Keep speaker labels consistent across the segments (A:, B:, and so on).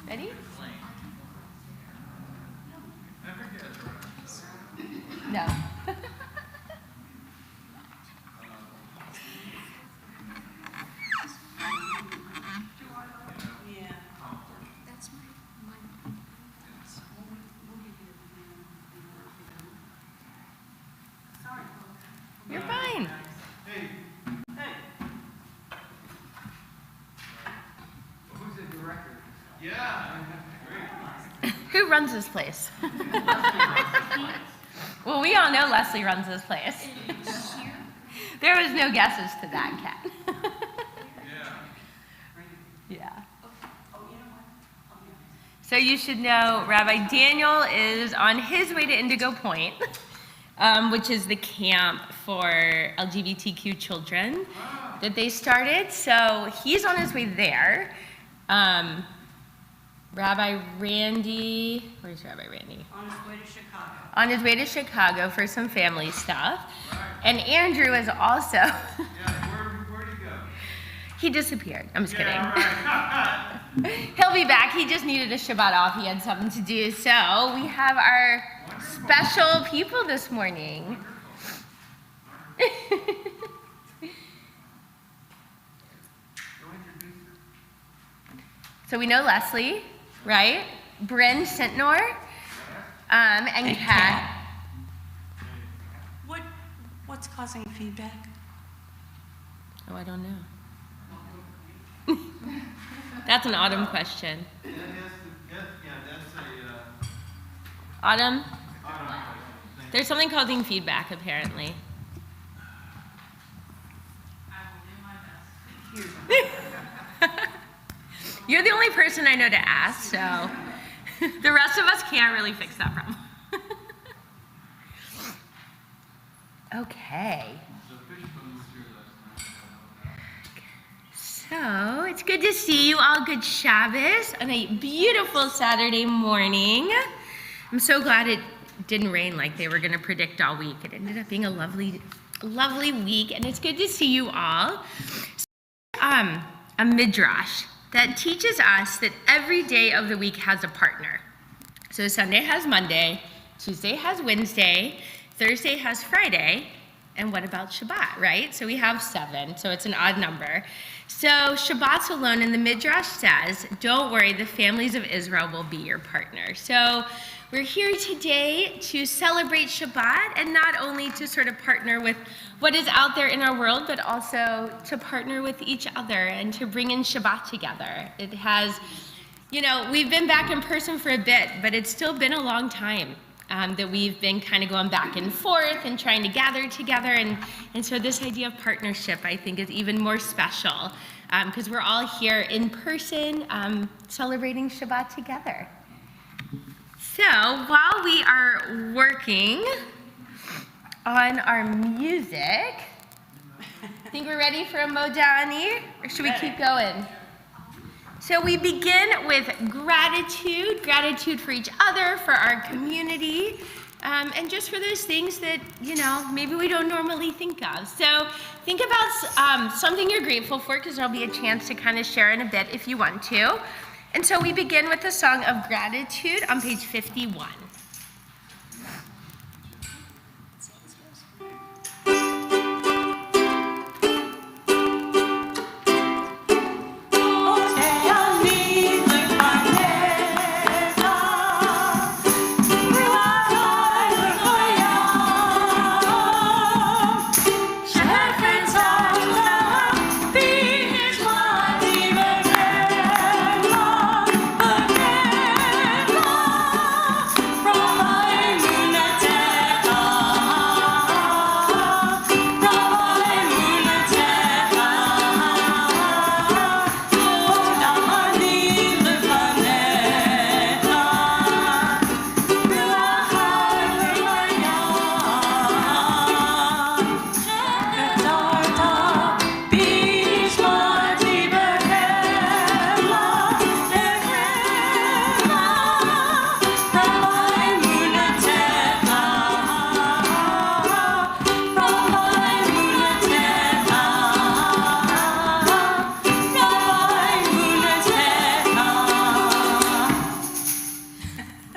A: Ready? No. You're fine.
B: Hey. Who's the director? Yeah. Great.
A: Who runs this place? Well, we all know Leslie runs this place. There was no guesses to that, Kat. Yeah. So you should know Rabbi Daniel is on his way to Indigo Point, which is the camp for LGBTQ children that they started. So he's on his way there. Rabbi Randy, where's Rabbi Randy?
C: On his way to Chicago.
A: On his way to Chicago for some family stuff. And Andrew is also.
B: Where'd he go?
A: He disappeared. I'm just kidding.
B: Right.
A: He'll be back. He just needed a Shabbat off. He had something to do. So we have our special people this morning. So we know Leslie, right? Bryn Sintnor, and Kat.
C: What's causing feedback?
A: Oh, I don't know. That's an Autumn question.
B: That's a,
A: Autumn?
B: Autumn.
A: There's something causing feedback, apparently.
C: I will do my best.
A: You're the only person I know to ask, so the rest of us can't really fix that problem. Okay. So it's good to see you all. Good Shabbos on a beautiful Saturday morning. I'm so glad it didn't rain like they were going to predict all week. It ended up being a lovely week, and it's good to see you all. A midrash that teaches us that every day of the week has a partner. So Sunday has Monday, Tuesday has Wednesday, Thursday has Friday, and what about Shabbat, right? So we have 7, so it's an odd number. So Shabbat's alone, and the Midrash says, don't worry, the families of Israel will be your partner. So we're here today to celebrate Shabbat, and not only to sort of partner with what is out there in our world, but also to partner with each other and to bring in Shabbat together. It has, we've been back in person for a bit, but it's still been a long time that we've been kind of going back and forth and trying to gather together. And so this idea of partnership, I think, is even more special because we're all here in person celebrating Shabbat together. So while we are working on our music, think we're ready for a Modani, or should we keep going? So we begin with gratitude for each other, for our community, and just for those things that, maybe we don't normally think of. So think about something you're grateful for, because there'll be a chance to kind of share in a bit if you want to. And so we begin with the song of gratitude on page 51.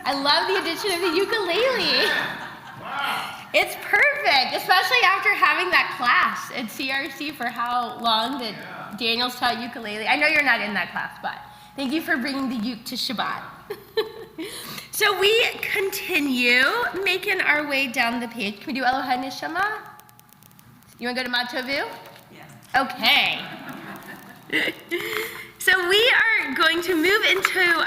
A: I love the addition of the ukulele.
B: Wow.
A: It's perfect, especially after having that class at CRC for how long that Daniel's taught ukulele. I know you're not in that class, but thank you for bringing the uke to Shabbat. So we continue making our way down the page. Can we do Elohai Neshama? You want to go to Matovu?
C: Yes.
A: Okay. So we are going to move into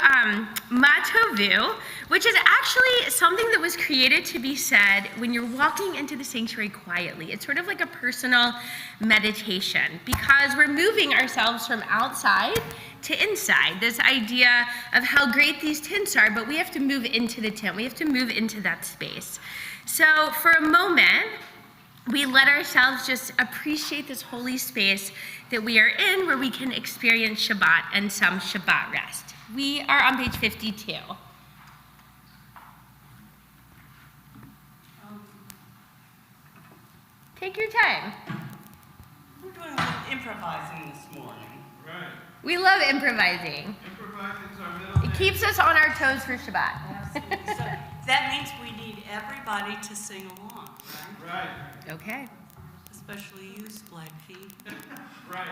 A: Matovu, which is actually something that was created to be said when you're walking into the sanctuary quietly. It's sort of like a personal meditation because we're moving ourselves from outside to inside. This idea of how great these tents are, but we have to move into the tent. We have to move into that space. So for a moment, we let ourselves just appreciate this holy space that we are in where we can experience Shabbat and some Shabbat rest. We are on page 52. Take your time.
C: We're doing a little improvising this morning.
B: Right.
A: We love improvising.
B: Improvising's our middle name.
A: It keeps us on our toes for Shabbat.
C: Absolutely. So that means we need everybody to sing along, right?
B: Right.
A: Okay.
C: Especially you, Splag Feet.
B: Right.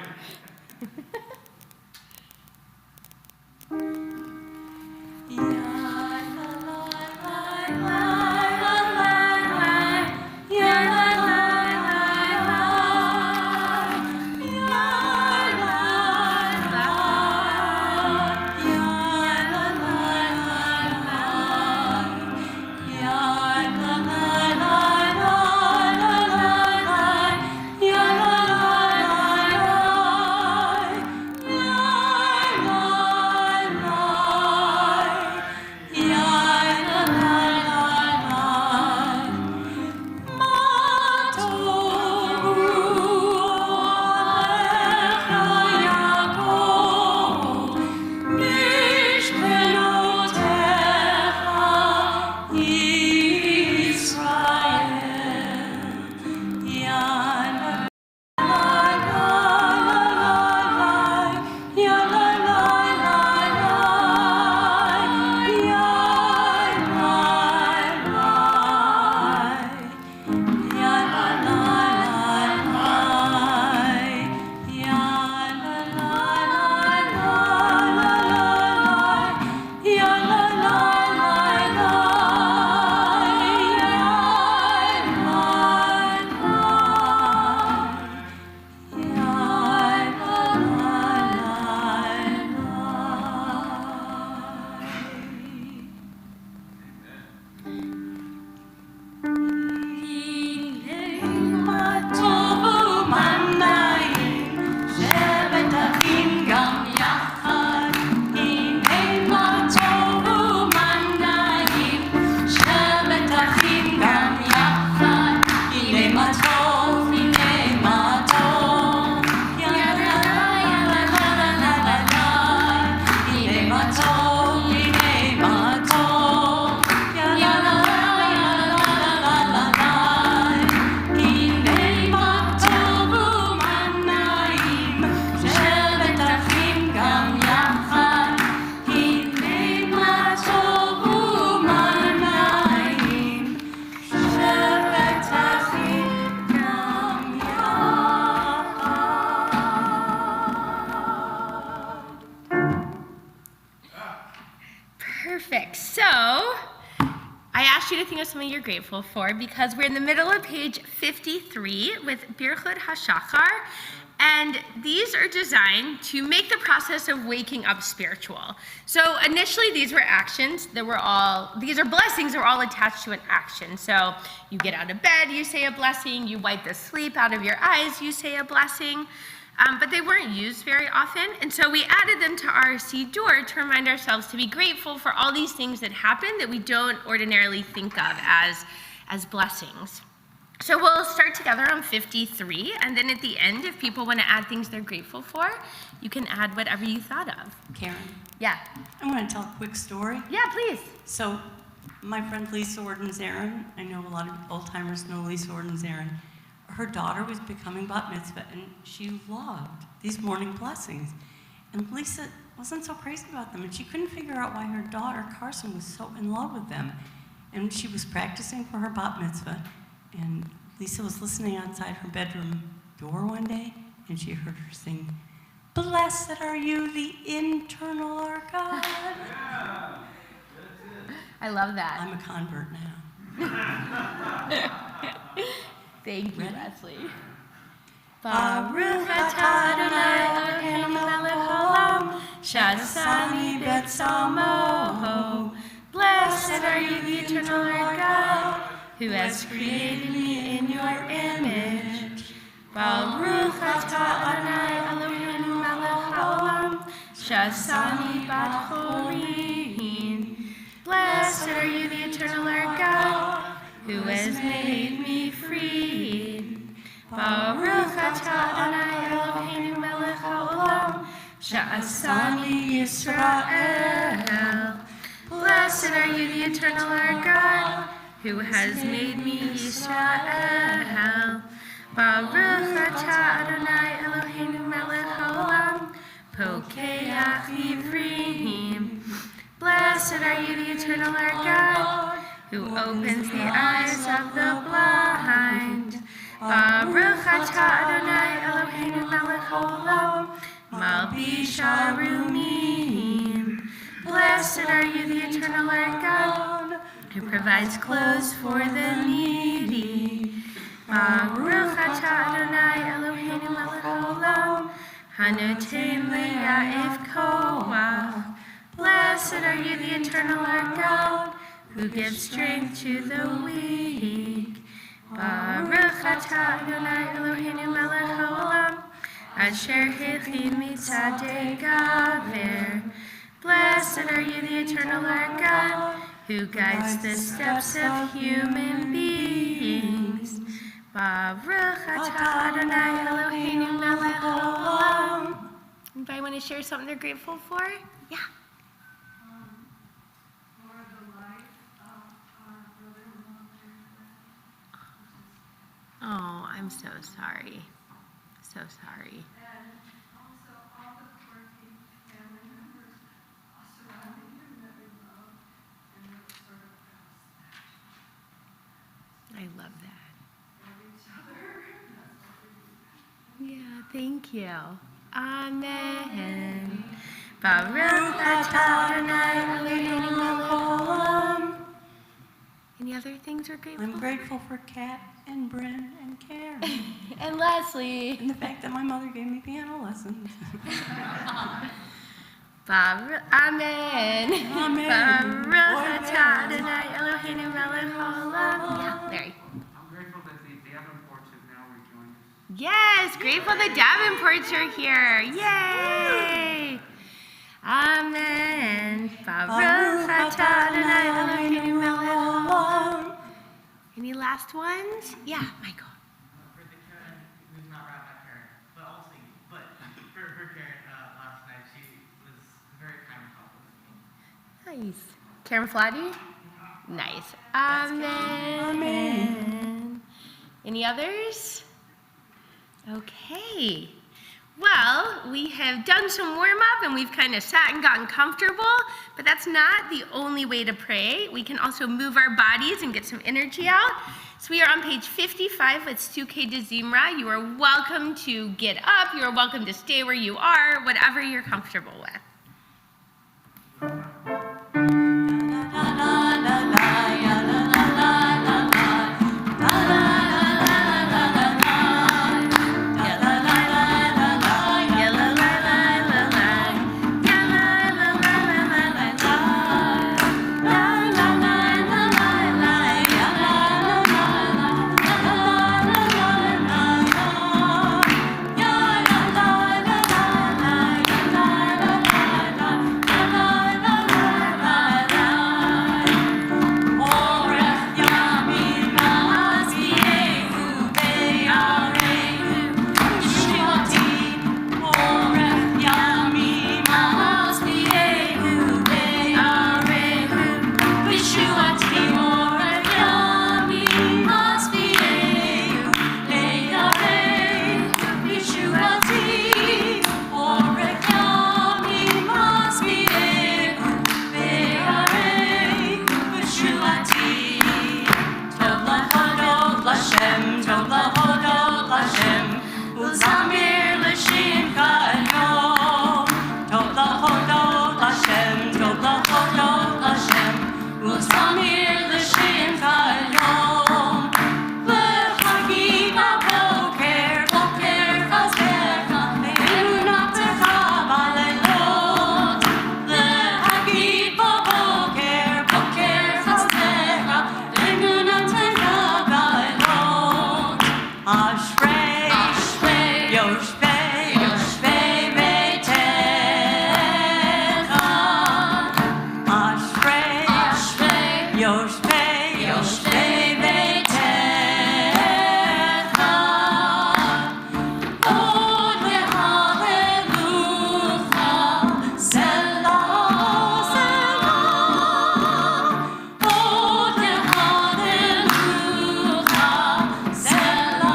A: Perfect. So, I asked you to think of something you're grateful for because we're in the middle of page 53 with Birchut HaShachar, and these are designed to make the process of waking up spiritual. So initially these were actions these are blessings that were all attached to an action. So you get out of bed, you say a blessing, you wipe the sleep out of your eyes, you say a blessing. But they weren't used very often, and so we added them to our Siddur to remind ourselves to be grateful for all these things that happen that we don't ordinarily think of as blessings. So we'll start together on 53, and then at the end, if people want to add things they're grateful for, you can add whatever you thought of.
C: Karen,
A: Yeah.
C: I'm going to tell a quick story.
A: Yeah, please.
C: So, my friend Lisa Ordens-Aaron, I know a lot of old-timers know Lisa Ordens-Aaron. Her daughter was becoming bat mitzvah, and she loved these morning blessings. And Lisa wasn't so crazy about them, and she couldn't figure out why her daughter Carson was so in love with them. And she was practicing for her bat mitzvah, and Lisa was listening outside her bedroom door one day, and she heard her sing, "Blessed are you, the internal our God."
A: I love that.
C: I'm a convert now.
A: Thank you,
C: Ready?
A: Leslie. Baruch atah Adonai Eloheinu melech haolam, sha'asani b'tzomo. Blessed are you, the eternal Lord God, who has created me in your image. Baruch atah Adonai Eloheinu melech haolam, sha'asani b'chorim. Blessed are you, the eternal Lord God, who has made me free. Baruch atah Adonai Eloheinu melech haolam, sha'asani Yisrael. Blessed are you, the eternal Lord God, who has made me Yisrael. Baruch atah Adonai Eloheinu melech haolam, pokeach ivrim. Blessed are you, the eternal Lord God, who opens the eyes of the blind. Baruch atah Adonai Eloheinu melech haolam, malbish arumim. Blessed are you, the eternal Lord God, who provides clothes for the needy. Baruch atah Adonai Eloheinu melech haolam, hanoten le'ya'ef koach. Blessed are you, the eternal Lord God, who gives strength to the weak. Baruch atah Adonai Eloheinu melech haolam, asher hilchim mitzadei gaver. Blessed are you, the eternal Lord God, who guides the steps of human beings. Baruch atah Adonai Eloheinu melech haolam. Anybody want to share something they're grateful for? Yeah. Oh, I'm so sorry. So sorry.
D: And also all the working family members surrounding him that we love, and it was sort of
A: I love that.
D: love each other. That's what we do.
A: Yeah, thank you. Amen. Baruch atah Adonai Eloheinu melech haolam. Any other things we're grateful
C: I'm
A: for?
C: grateful for Kat and Bryn and Karen,
A: And Leslie.
C: and the fact that my mother gave me piano lessons.
A: Amen.
C: Amen.
A: Baruch atah Adonai Eloheinu melech haolam. Yeah, Larry.
B: I'm grateful that the Davenports have now rejoined us.
A: Yes, grateful the Davenports are here. Yay! Amen. Baruch atah Adonai Eloheinu melech haolam. Any last ones? Yeah, Michael.
E: For the Karen, who's not Rabbi Karen, but also, but for Karen last night, she was very kind and helpful with me.
A: Nice. Karen Flatty? Nice. Amen. Any others? Okay. Well, we have done some warm-up and we've kind of sat and gotten comfortable, but that's not the only way to pray. We can also move our bodies and get some energy out. So we are on page 55 with Sukkah de Zimra. You are welcome to get up. You are welcome to stay where you are, whatever you're comfortable with.
C: יושבי ביתך עוד להללוך סלה סלה עוד להללוך סלה סלה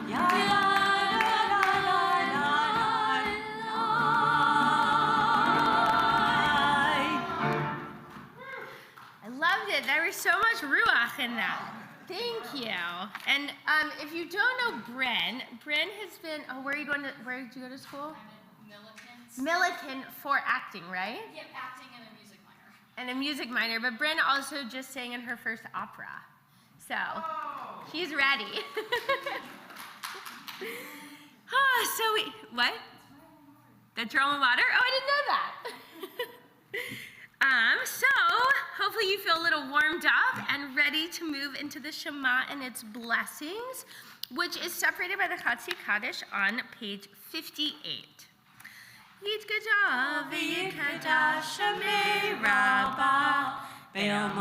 C: הללו הללו הללו הללו הללו
A: I loved it. There was so much ruach in that. Thank you. And if you don't know Bryn has been, where did you go to school?
F: I'm at
A: Millikan for acting, right?
F: Yep, acting and a music minor.
A: And a music minor, but Bryn also just sang in her first opera. So, she's ready. What? That's your alma mater? Oh, I didn't know that. So, hopefully you feel a little warmed up and ready to move into the Shema and its blessings, which is separated by the Chatzi Kaddish on page 58. Yitgadav v'yikadash Shemei Rabbah Be'yom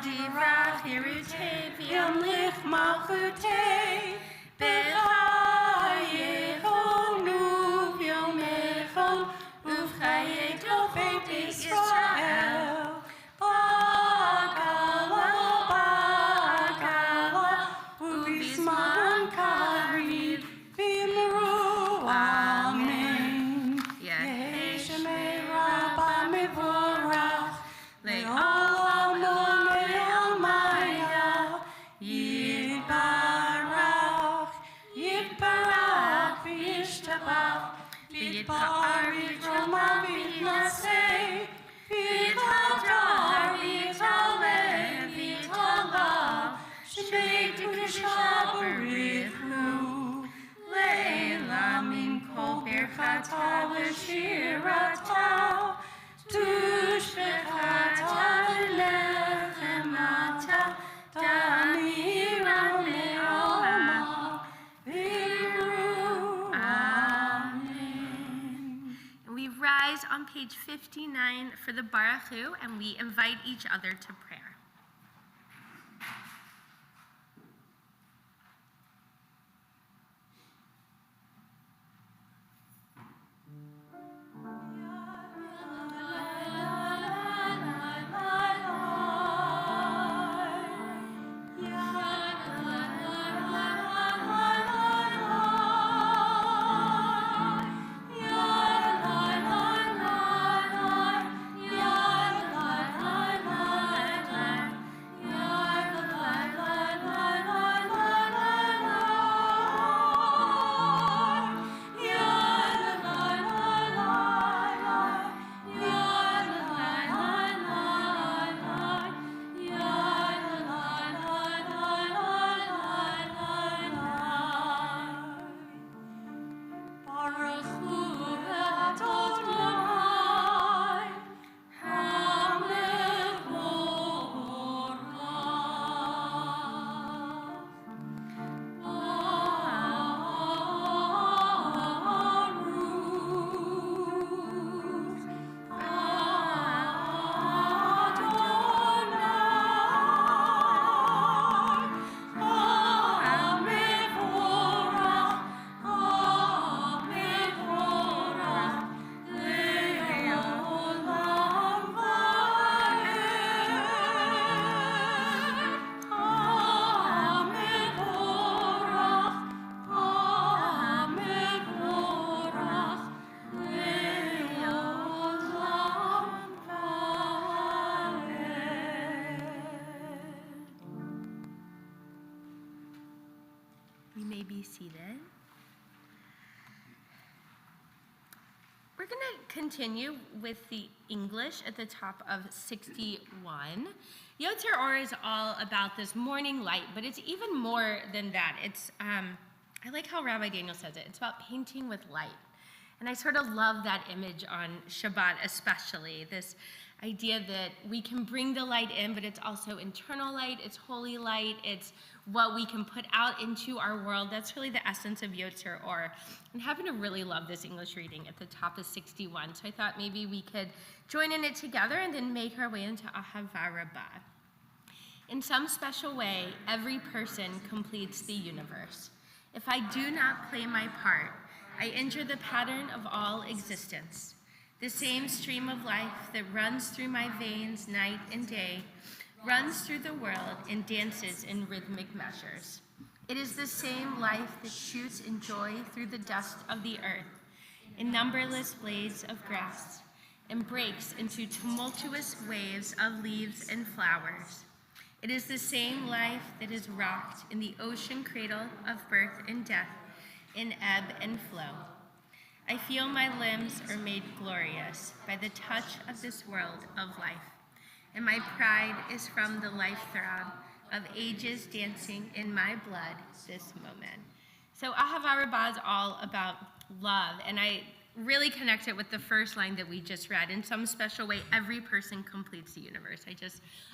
A: Dirach Yerutei v'yamlich Malchutei B'chayehonu v'yomechon Uv'chayei Beit Yisrael B'gala B'gala Uv'zman Kariv V'imru Amen Yehei Shemei Rabbah Mevorach Le'olam Le'almaya Yitbarach Yitbarach V'yishtabach V'yitpa'ar V'yitromah V'yitnaseh V'yitaldar V'yitaleh V'yitalav Shemei Tukasha B'rithlu Le'ela Min Kol Birchata V'shirata Tushbechata V'nechemata Damiram Le'alma V'yiru Amen. And we rise on page 59 for the Baruch Hu, and we invite each other to prayer. be seated. We're going to continue with the English at the top of 61. Yotzer Or is all about this morning light, but it's even more than that. It's I like how Rabbi Daniel says it. It's about painting with light. And I sort of love that image on Shabbat especially, this idea that we can bring the light in, but it's also internal light, it's holy light, it's what we can put out into our world. That's really the essence of Yotzer Or. And I happen to really love this English reading at the top of 61, so I thought maybe we could join in it together and then make our way into Ahava Rabbah. In some special way, every person completes the universe. If I do not play my part, I injure the pattern of all existence. The same stream of life that runs through my veins night and day runs through the world and dances in rhythmic measures. It is the same life that shoots in joy through the dust of the earth, in numberless blades of grass, and breaks into tumultuous waves of leaves and flowers. It is the same life that is rocked in the ocean cradle of birth and death, in ebb and flow. I feel my limbs are made glorious by the touch of this world of life, and my pride is from the life throb of ages dancing in my blood this moment. So Ahava Rabbah is all about love, and I really connect it with the first line that we just read. In some special way, every person completes the universe. I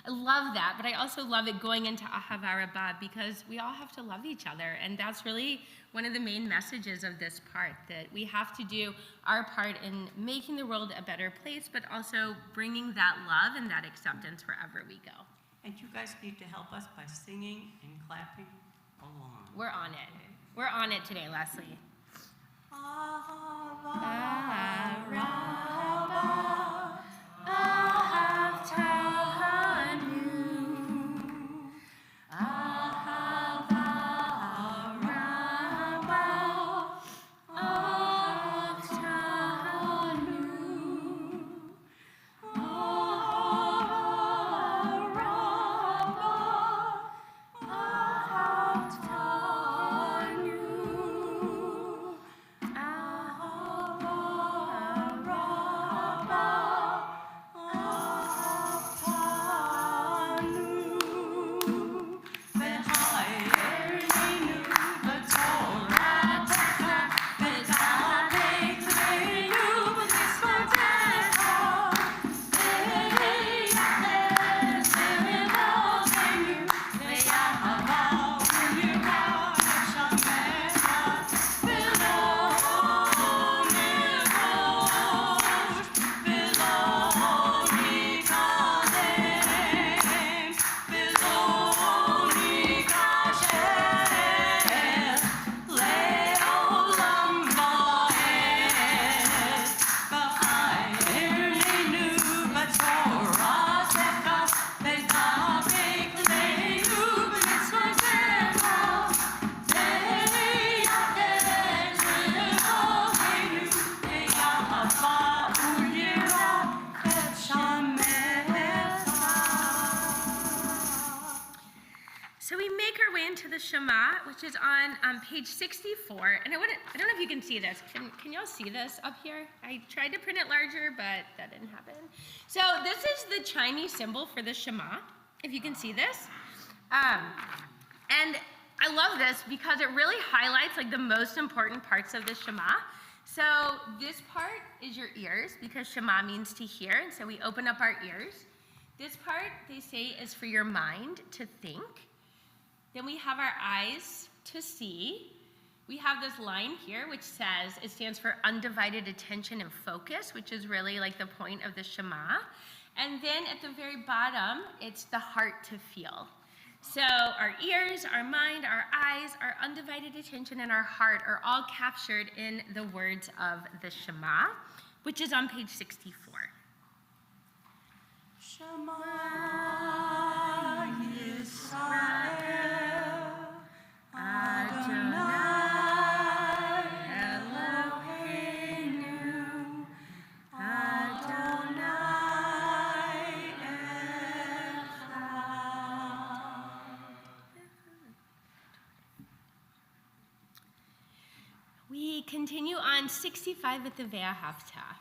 A: love that, but I also love it going into Ahava Rabbah because we all have to love each other, and that's really one of the main messages of this part, that we have to do our part in making the world a better place, but also bringing that love and that acceptance wherever we go.
C: And you guys need to help us by singing and clapping along.
A: We're on it. We're on it today, Leslie.
C: Ahava
A: Rabbah, Ahav Tahanu, Ahava Rabbah, Ahav Tahanu, Ahava Rabbah, Ahav Tahanu. So we make our way into the Shema, which is on page 64. And I don't know if you can see this. Can y'all see this up here? I tried to print it larger, but that didn't happen. So this is the Chinese symbol for the Shema, if you can see this. And I love this because it really highlights like the most important parts of the Shema. So this part is your ears, because Shema means to hear, and so we open up our ears. This part, they say, is for your mind to think. Then we have our eyes to see. We have this line here which says, it stands for undivided attention and focus, which is really like the point of the Shema. And then at the very bottom, it's the heart to feel. So our ears, our mind, our eyes, our undivided attention, and our heart are all captured in the words of the Shema, which is on page 64.
C: Shema Yisrael, Adonai Eloheinu, Adonai Echad.
A: continue on 65 with the Ve'ahavta.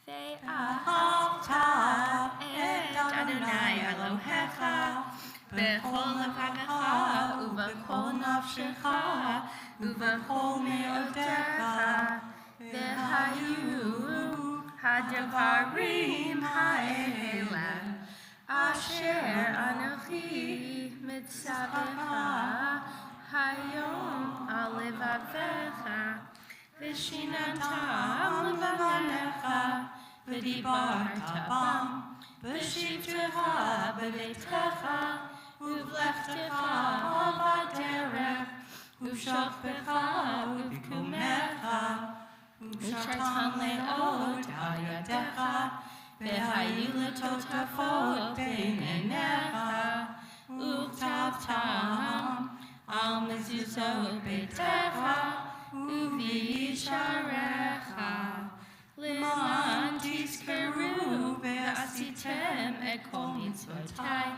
C: Ve'ahavta
A: et Adonai Elohecha b'chol levavecha u'b'chol nafshecha u'b'chol me'odecha v'hayu hadavarim ha'ela asher anochi mitzavecha hayom al levavecha v'shinatam levanecha v'dibarta bam v'shivtecha b'beitecha uvlechtecha b'derech uvshokbecha uvkumecha uvshatan le'od al yadecha v'hayu letotafot b'neinecha uktavtam al mezuzot beitecha uvisharecha leman tizkaru ve'asitem et kol mitzvotai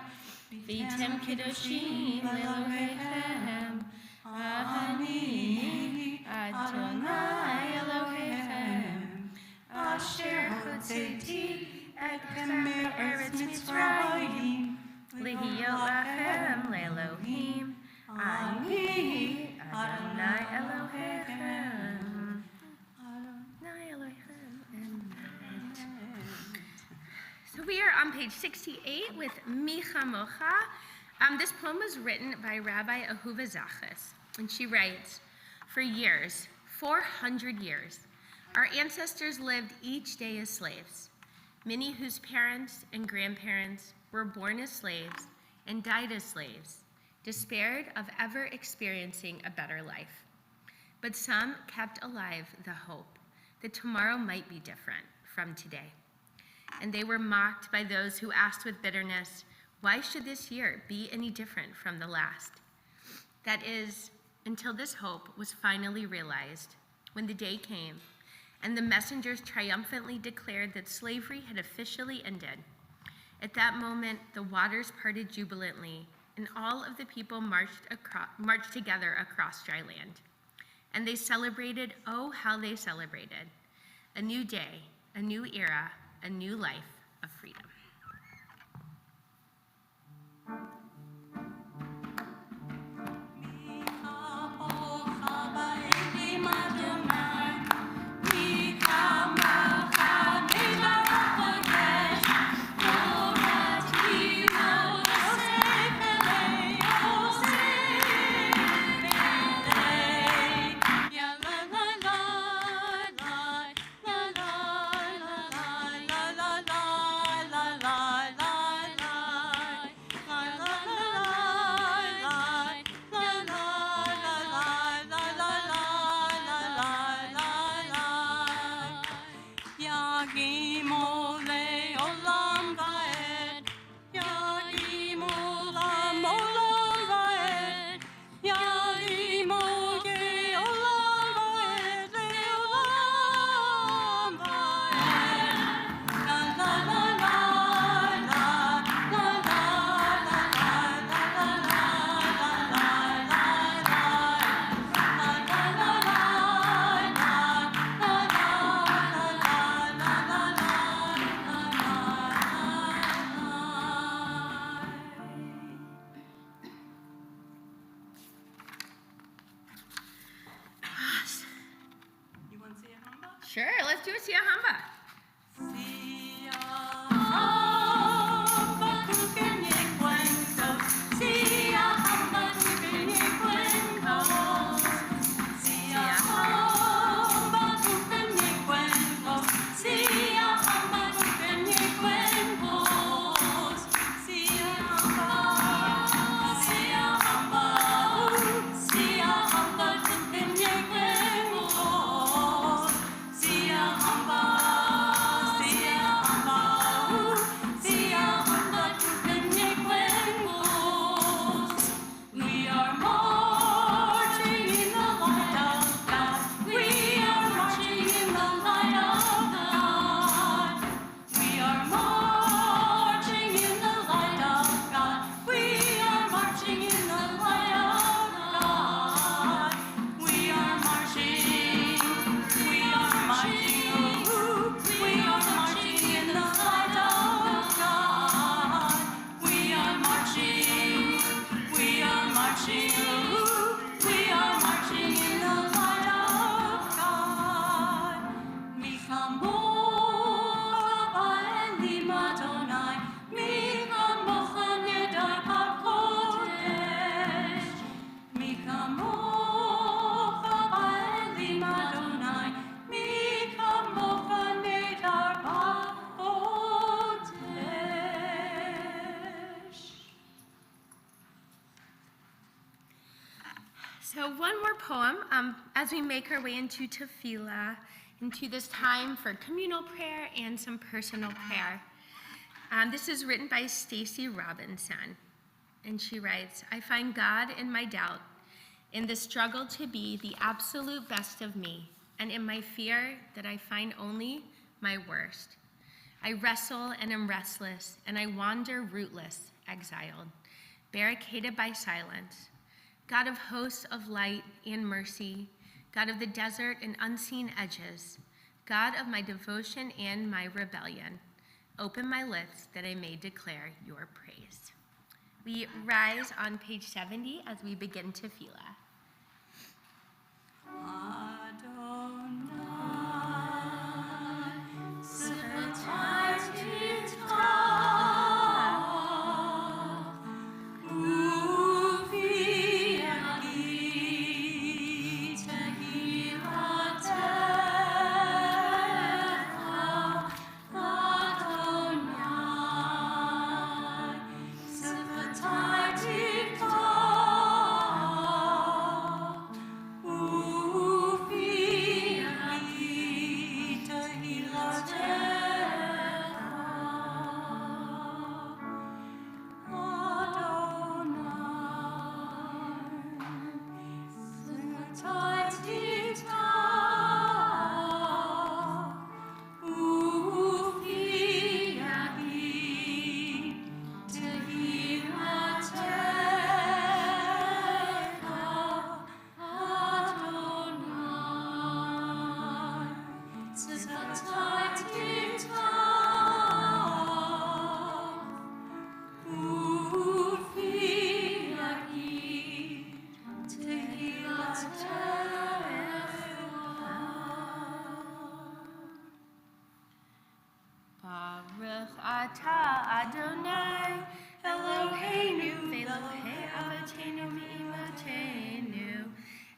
A: v'yitem kedoshim le'Elohechem Ani Adonai Elohechem asher hotzeti etchem me'eretz Mitzrayim lihiyot lachem le'Elohim Ani Adonai Elohechem Adonai Elohechem So we are on page 68 with Micha Mocha. This poem was written by Rabbi Ahuva Zachas, and she writes, "For years, 400 years, our ancestors lived each day as slaves. Many whose parents and grandparents were born as slaves and died as slaves, despaired of ever experiencing a better life. But some kept alive the hope that tomorrow might be different from today. And they were mocked by those who asked with bitterness, 'Why should this year be any different from the last?' That is, until this hope was finally realized when the day came and the messengers triumphantly declared that slavery had officially ended. At that moment, the waters parted jubilantly, and all of the people marched together across dry land. And they celebrated, oh, how they celebrated, a new day, a new era, a new life of freedom." Sure, let's do a Sia Hamba.
G: Hamba.
A: So one more poem as we make our way into tefillah, into this time for communal prayer and some personal prayer. This is written by Stacy Robinson, and she writes, I find God in my doubt, in the struggle to be the absolute best of me, and in my fear that I find only my worst. I wrestle and am restless, and I wander rootless, exiled, barricaded by silence. God of hosts of light and mercy, God of the desert and unseen edges, God of my devotion and my rebellion, open my lips that I may declare your praise. We rise on page 70 as we begin tefillah.
C: Adonai,
A: Baruch atah Adonai, Eloheinu, Velohei Avotenu Ve'imotenu,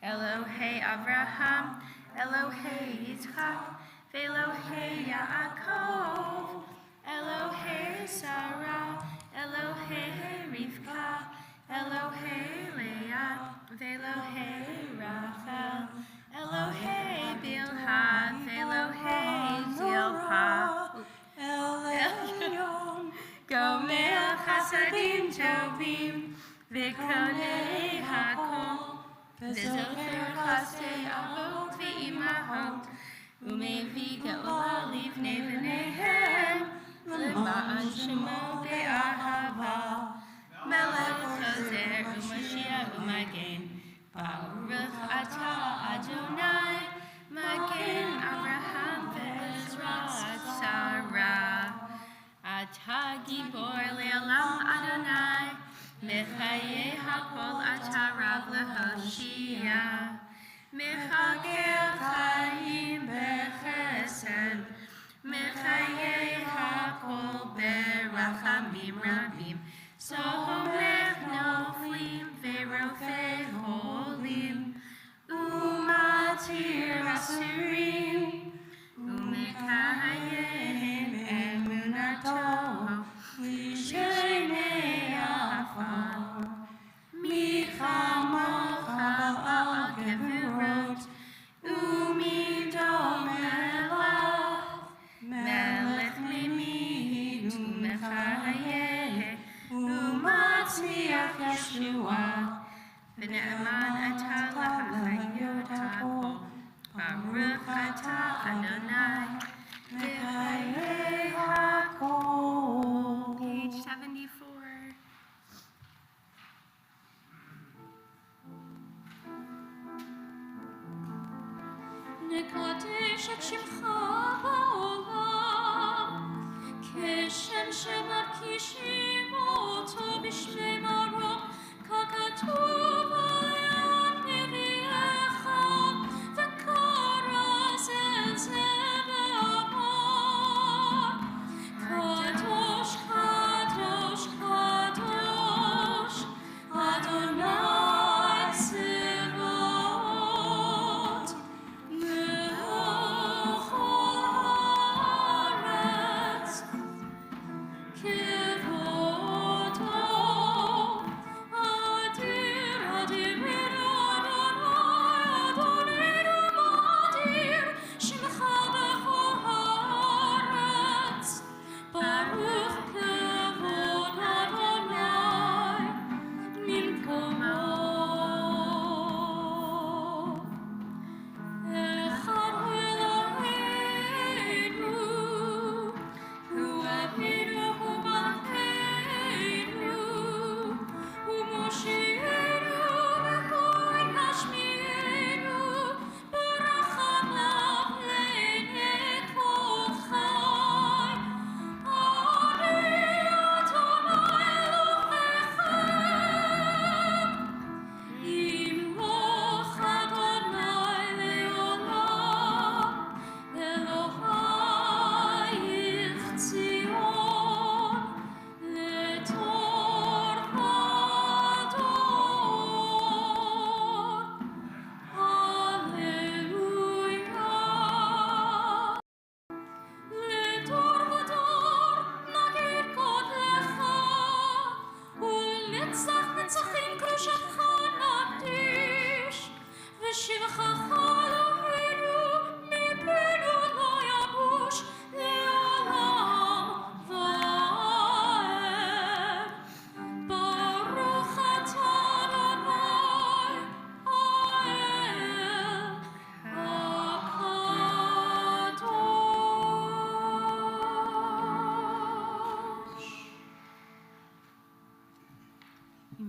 A: Elohei Avraham, Elohei Yitzchak, Velohei Yaakov, Elohei Sarah, Elohei Rivka, Elohei Leah, Velohei Rachel, Elohei Bilha, Velohei Zilpah, Elyon, Gomer Chasadim Tovim, V'konei Hakol, V'zocher Chasdei Avot V'imahot, U'mevi Geola Livnei V'neihem, L'ma'an Shemo Be'ahava, Melech Chazer U'Mashiach U'Magen, Baruch Atah Adonai, Magen Avraham Ve'Ezra Sarah. Atah Gibor Le'olam Adonai, Mechaye Hakol Atah Rav Lehoshia, Mechager Chaim Bechesed, Mechaye Hakol Berachamim Rabim, Sohomech Noflim Ve'Rofei Holim, Umatir Asurim, Umekayehem Emunato, Lishenei Afar, Michamocha Ba'al Gevurot, Umidom Melach, Melech Mimid, Umechayeh, Umatzmiach Yeshua, V'ne'eman atah l'hachayot hakol, Baruch atah Adonai, V'chayei hakol. Page 74.
F: נקדש את שמך בעולם, כשם שמרגישים אותו בשמי מרום, ככתוב על יד נביאך, וקרא זה ואמר, קדוש, קדוש, קדוש, אדוני צבאות, מלך הארץ, כבודו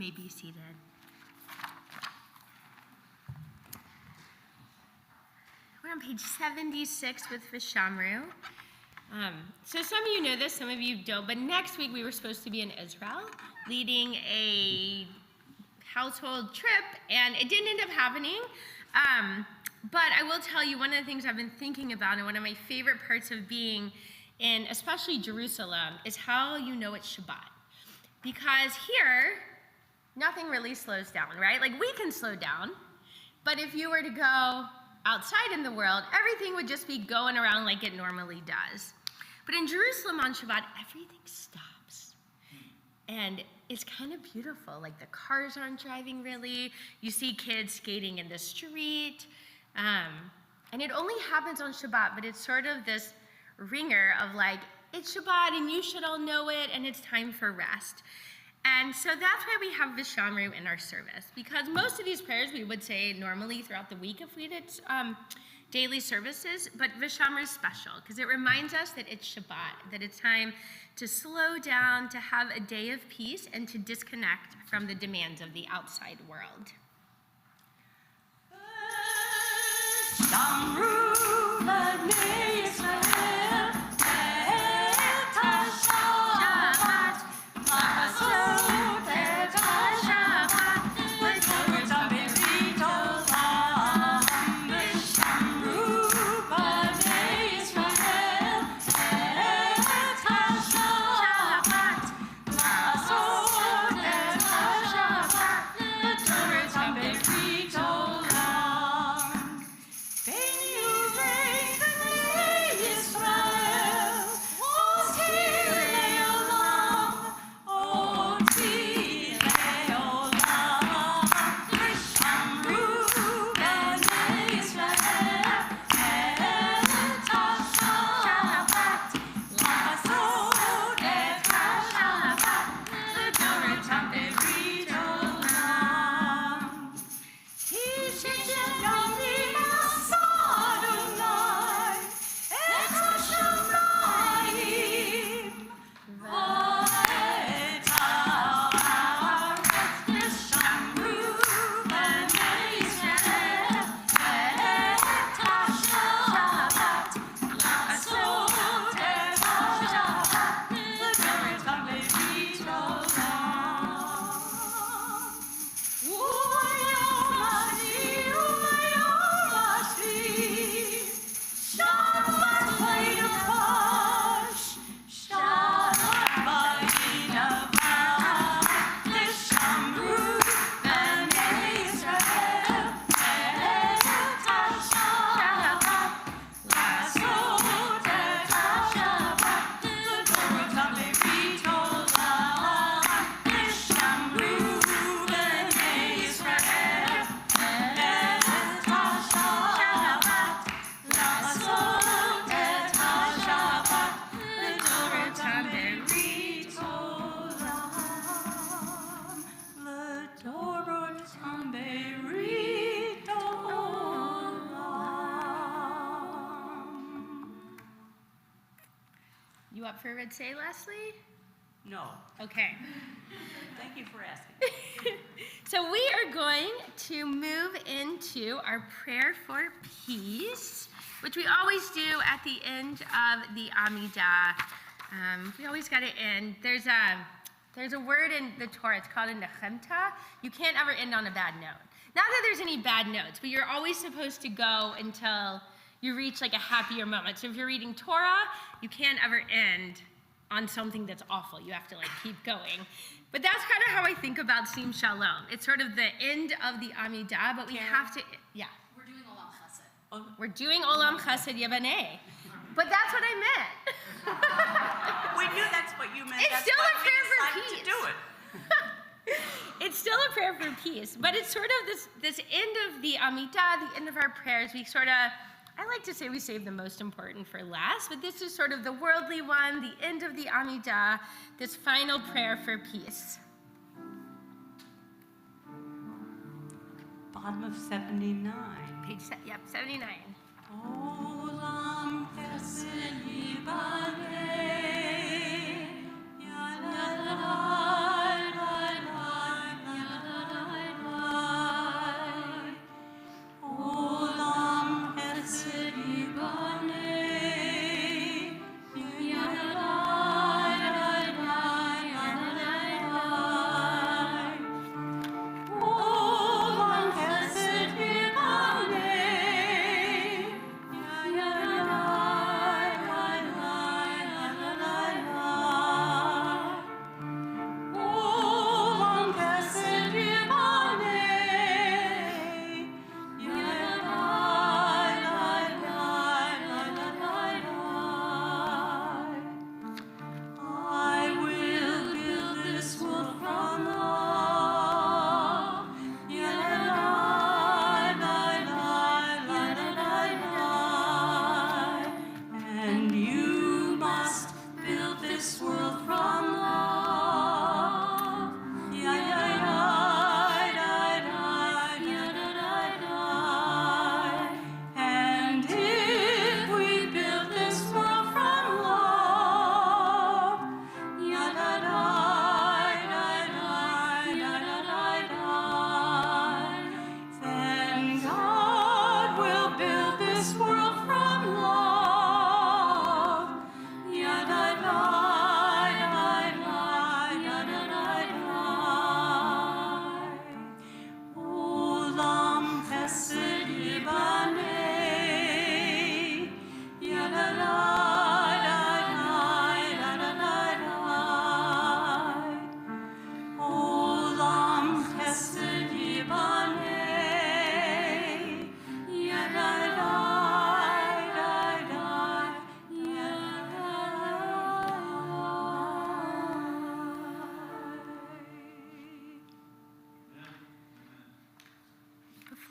A: may be seated. We're on page 76 with Vishamru. So some of you know this, some of you don't, but next week we were supposed to be in Israel leading a household trip, and it didn't end up happening. But I will tell you, one of the things I've been thinking about, and one of my favorite parts of being in especially Jerusalem, is how you know it's Shabbat. Because here, nothing really slows down, right? Like, we can slow down, but if you were to go outside in the world, everything would just be going around like it normally does. But in Jerusalem on Shabbat, everything stops. And it's kind of beautiful. Like, the cars aren't driving really. You see kids skating in the street. And it only happens on Shabbat, but it's sort of this ringer of like, it's Shabbat and you should all know it, and it's time for rest. And so that's why we have Vishamru in our service, because most of these prayers we would say normally throughout the week if we did daily services, but Vishamru is special because it reminds us that it's Shabbat, that it's time to slow down, to have a day of peace, and to disconnect from the demands of the outside world. You up for Red Say, Leslie?
C: No.
A: Okay.
C: Thank you for asking.
A: So we are going to move into our prayer for peace, which we always do at the end of the Amidah. We always got to end. There's a word in the Torah. It's called a nechemta. You can't ever end on a bad note. Not that there's any bad notes, but you're always supposed to go until you reach like a happier moment. So if you're reading Torah, you can't ever end on something that's awful. You have to like keep going. But that's kind of how I think about Sim Shalom. It's sort of the end of the Amidah, but we have to, yeah.
F: We're doing Olam Chesed.
A: We're doing Olam Chesed Yavaneh. But that's what I meant.
C: We knew that's what you meant.
A: It's
C: That's
A: still
C: why
A: a prayer for
C: we decided
A: peace.
C: to do it.
A: It's still a prayer for peace, but it's sort of this end of the Amidah, the end of our prayers. We sort of, I like to say we save the most important for last, but this is sort of the worldly one, the end of the Amidah, this final prayer for peace.
C: Bottom of 79.
A: Page, 79.
C: Olam chesed yibaneh, ya la la la la la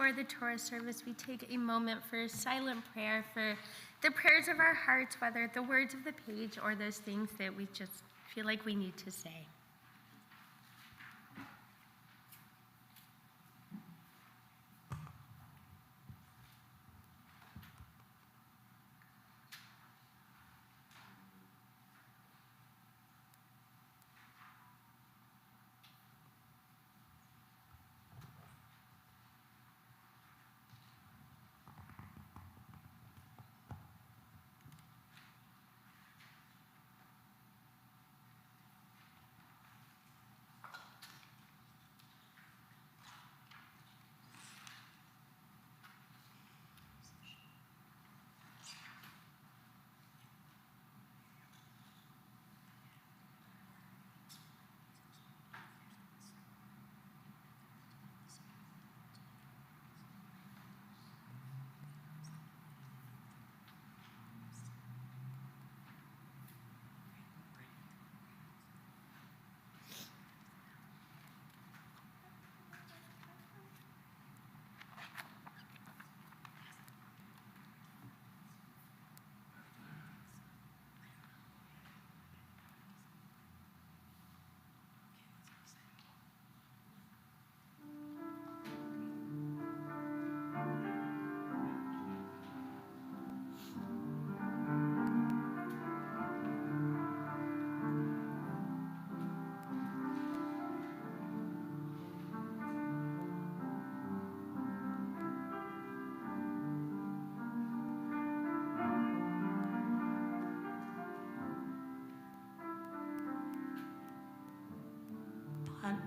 A: before the Torah service, we take a moment for a silent prayer for the prayers of our hearts, whether the words of the page or those things that we just feel like we need to say.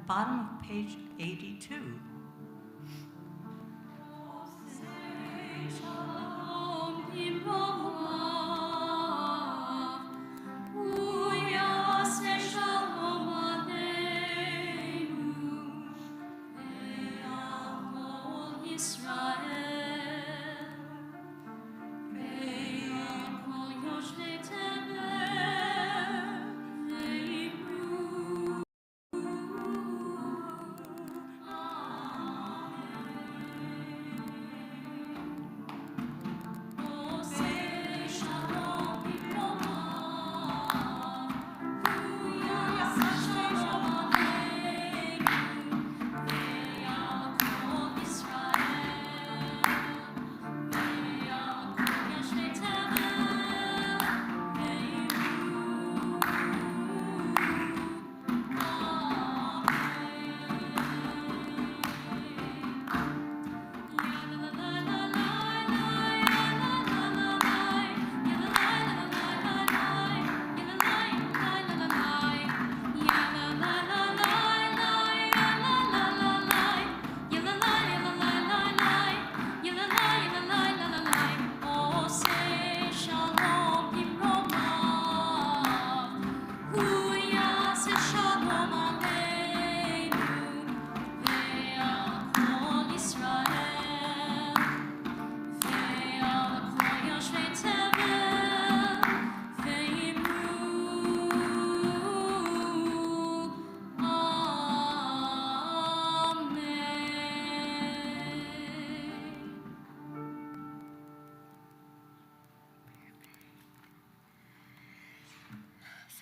C: Bottom of page 82.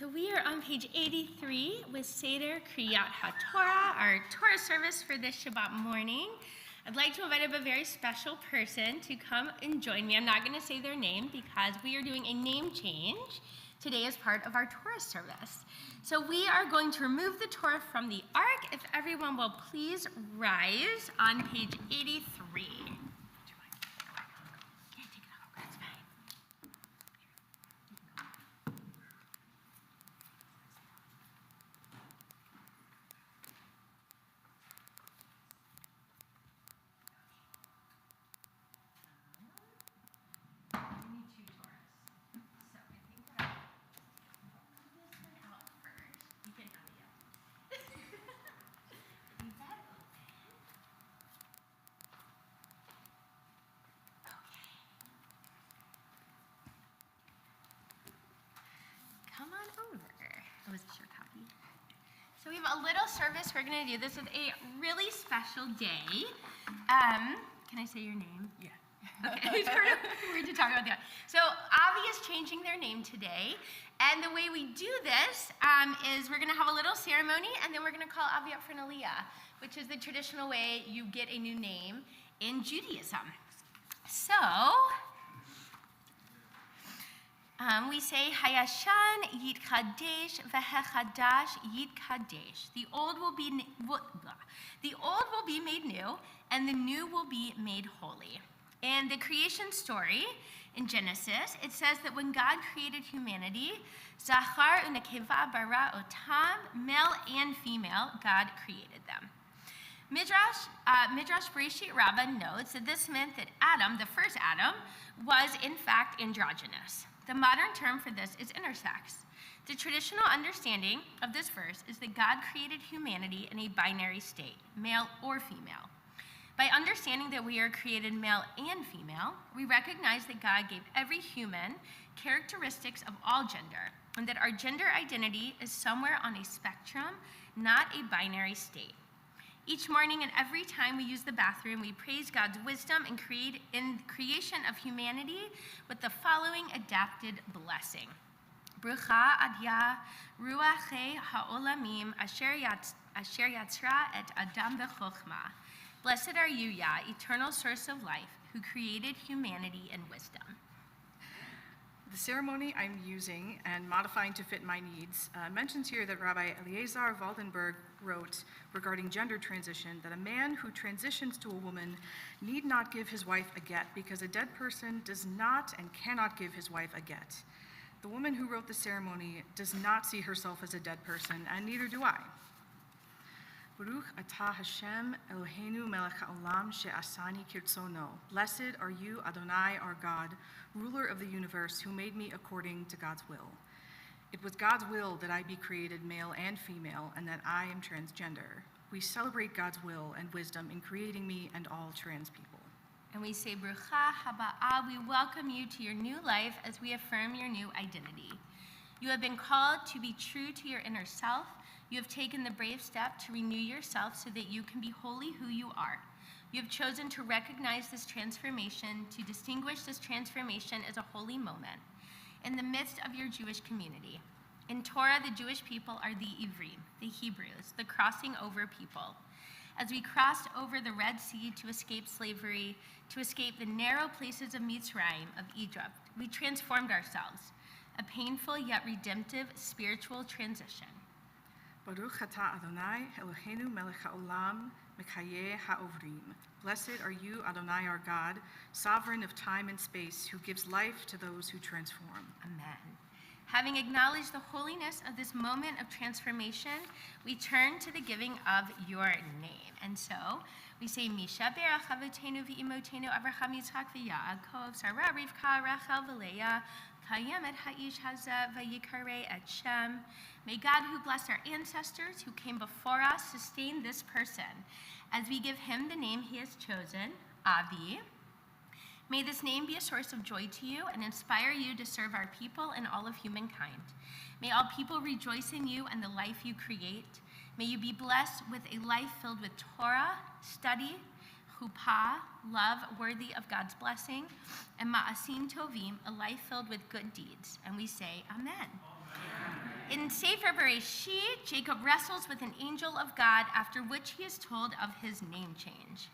A: So we are on page 83 with Seder Kriyat HaTorah, our Torah service for this Shabbat morning. I'd like to invite up a very special person to come and join me. I'm not going to say their name because we are doing a name change today as part of our Torah service. So we are going to remove the Torah from the ark. If everyone will please rise on page 83. Come on over. Oh, is this your copy? So we have a little service. We're going to do this with a really special day. Can I say your name?
G: Yeah.
A: Okay, it's sort of weird to talk about that. So Avi is changing their name today, and the way we do this is we're going to have a little ceremony, and then we're going to call Avi up for an aliyah, which is the traditional way you get a new name in Judaism. So we say Hayashan Yitkadesh Vehechadash Yitkadesh. The old will be made new, and the new will be made holy. In the creation story in Genesis, it says that when God created humanity, Zachar unekeva bara otam, male and female, God created them. Midrash Bereshit Rabbah notes that this meant that Adam, the first Adam, was in fact androgynous. The modern term for this is intersex. The traditional understanding of this verse is that God created humanity in a binary state, male or female. By understanding that we are created male and female, we recognize that God gave every human characteristics of all gender, and that our gender identity is somewhere on a spectrum, not a binary state. Each morning and every time we use the bathroom, we praise God's wisdom in creation of humanity with the following adapted blessing. Brucha adya ruach ha'olamim asher yatzra et adam b'chokhmah. Blessed are you, Yah, eternal source of life, who created humanity in wisdom.
G: The ceremony I'm using and modifying to fit my needs mentions here that Rabbi Eliezer Waldenberg wrote regarding gender transition that a man who transitions to a woman need not give his wife a get because a dead person does not and cannot give his wife a get. The woman who wrote the ceremony does not see herself as a dead person, and neither do I. Baruch atah Hashem Eloheinu melech haolam she'asani kirtzono. Blessed are you, Adonai, our God, ruler of the universe, who made me according to God's will. It was God's will that I be created male and female, and that I am transgender. We celebrate God's will and wisdom in creating me and all trans people.
A: And we say, Brucha haba'ah, we welcome you to your new life as we affirm your new identity. You have been called to be true to your inner self. You have taken the brave step to renew yourself so that you can be wholly who you are. You have chosen to recognize this transformation, to distinguish this transformation as a holy moment in the midst of your Jewish community. In Torah, the Jewish people are the Ivrim, the Hebrews, the crossing over people. As we crossed over the Red Sea to escape slavery, to escape the narrow places of Mitzrayim, of Egypt, we transformed ourselves, a painful yet redemptive spiritual transition.
G: Baruch atah Adonai Eloheinu melech haolam mekayeh haovrim. Blessed are you, Adonai, our God, sovereign of time and space, who gives life to those who transform.
A: Amen. Having acknowledged the holiness of this moment of transformation, we turn to the giving of your name. And so we say, Misha berach avotenu v'imotenu Avraham Yitzchak v'Yaakov, Sarah Rivka Rachel v'Leah, Kayem et ha'ish hazeh v'yikareh et Shem. May God, who blessed our ancestors, who came before us, sustain this person as we give him the name he has chosen, Avi. May this name be a source of joy to you and inspire you to serve our people and all of humankind. May all people rejoice in you and the life you create. May you be blessed with a life filled with Torah, study, chuppah, love worthy of God's blessing, and ma'asim tovim, a life filled with good deeds. And we say, Amen. In Sefer Bereshit, Jacob wrestles with an angel of God, after which he is told of his name change.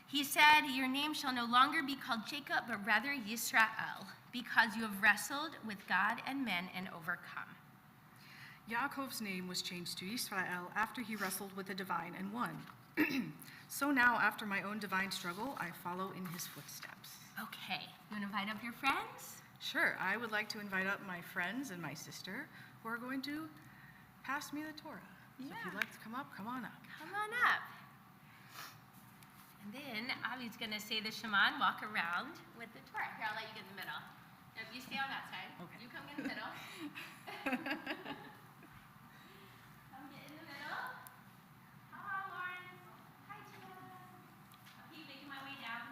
A: He said, your name shall no longer be called Jacob, but rather Yisrael, because you have wrestled with God and men and overcome.
G: Yaakov's name was changed to Israel after he wrestled with the divine and won. So now, after my own divine struggle, I follow in his footsteps.
A: Okay, you want to invite up your friends?
G: Sure, I would like to invite up my friends and my sister who are going to pass me the Torah. So if you'd like to come up, come on up.
A: Come on up. And then Avi's going to say the Shema and walk around with the Torah. Here, I'll let you get in the middle. Now, if you stay on that side,
G: Okay.
A: you come get in the middle. Come get in the middle. Hello, Lauren. Hi, Tina. I'll keep making my way down.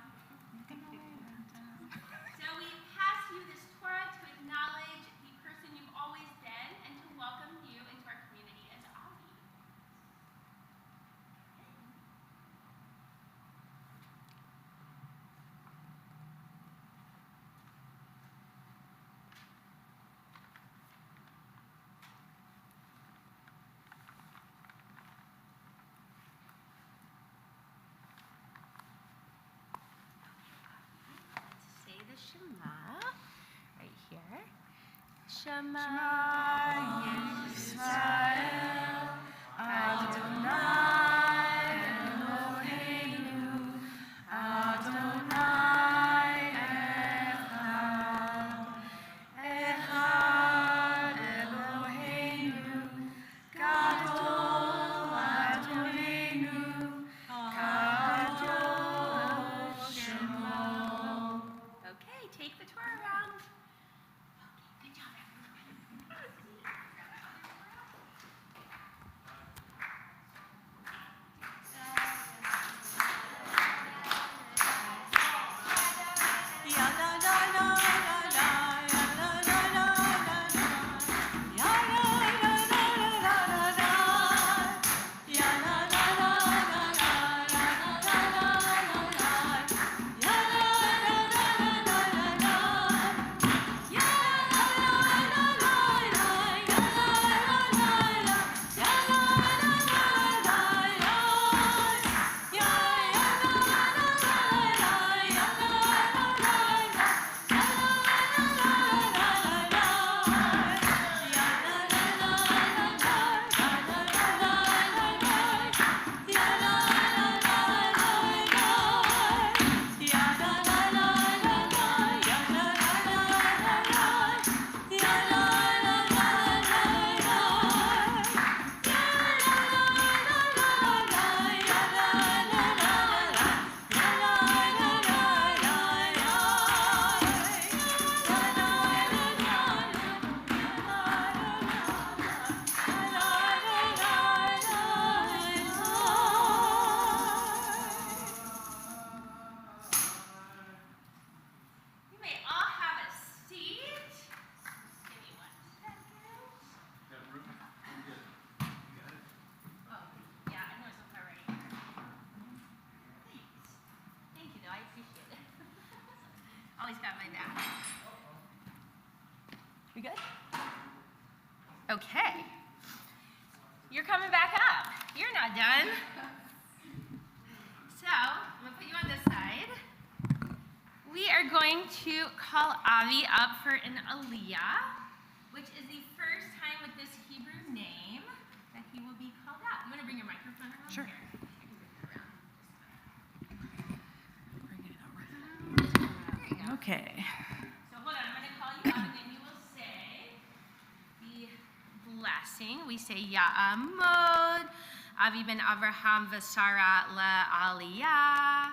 A: So we pass you this Torah to acknowledge the person you've always been and to welcome you into our community as Avi. Shema
G: Yisrael, Adonai Eloheinu, Adonai Echad Eloheinu, Gadol Adonenu, Kadosh Shemo.
A: Okay, take the tour around. Okay, good job, You may all have a seat. Just give me 1 second. Oh, yeah, I know it's up right here. Thanks. Thank you, though. I appreciate it. Always got my back. We good? Okay. You're coming back up. You're not done. So, I'm going to put you on this side. We are going to call Avi up for an aliyah, which is the first time with this Hebrew name that he will be called out. You want to bring your microphone around?
G: Sure.
A: There you go.
G: Okay.
A: So hold on, I'm going to call you out, and then you will say the blessing. We say Ya'amod, Avi ben Avraham v'Sara la'aliyah.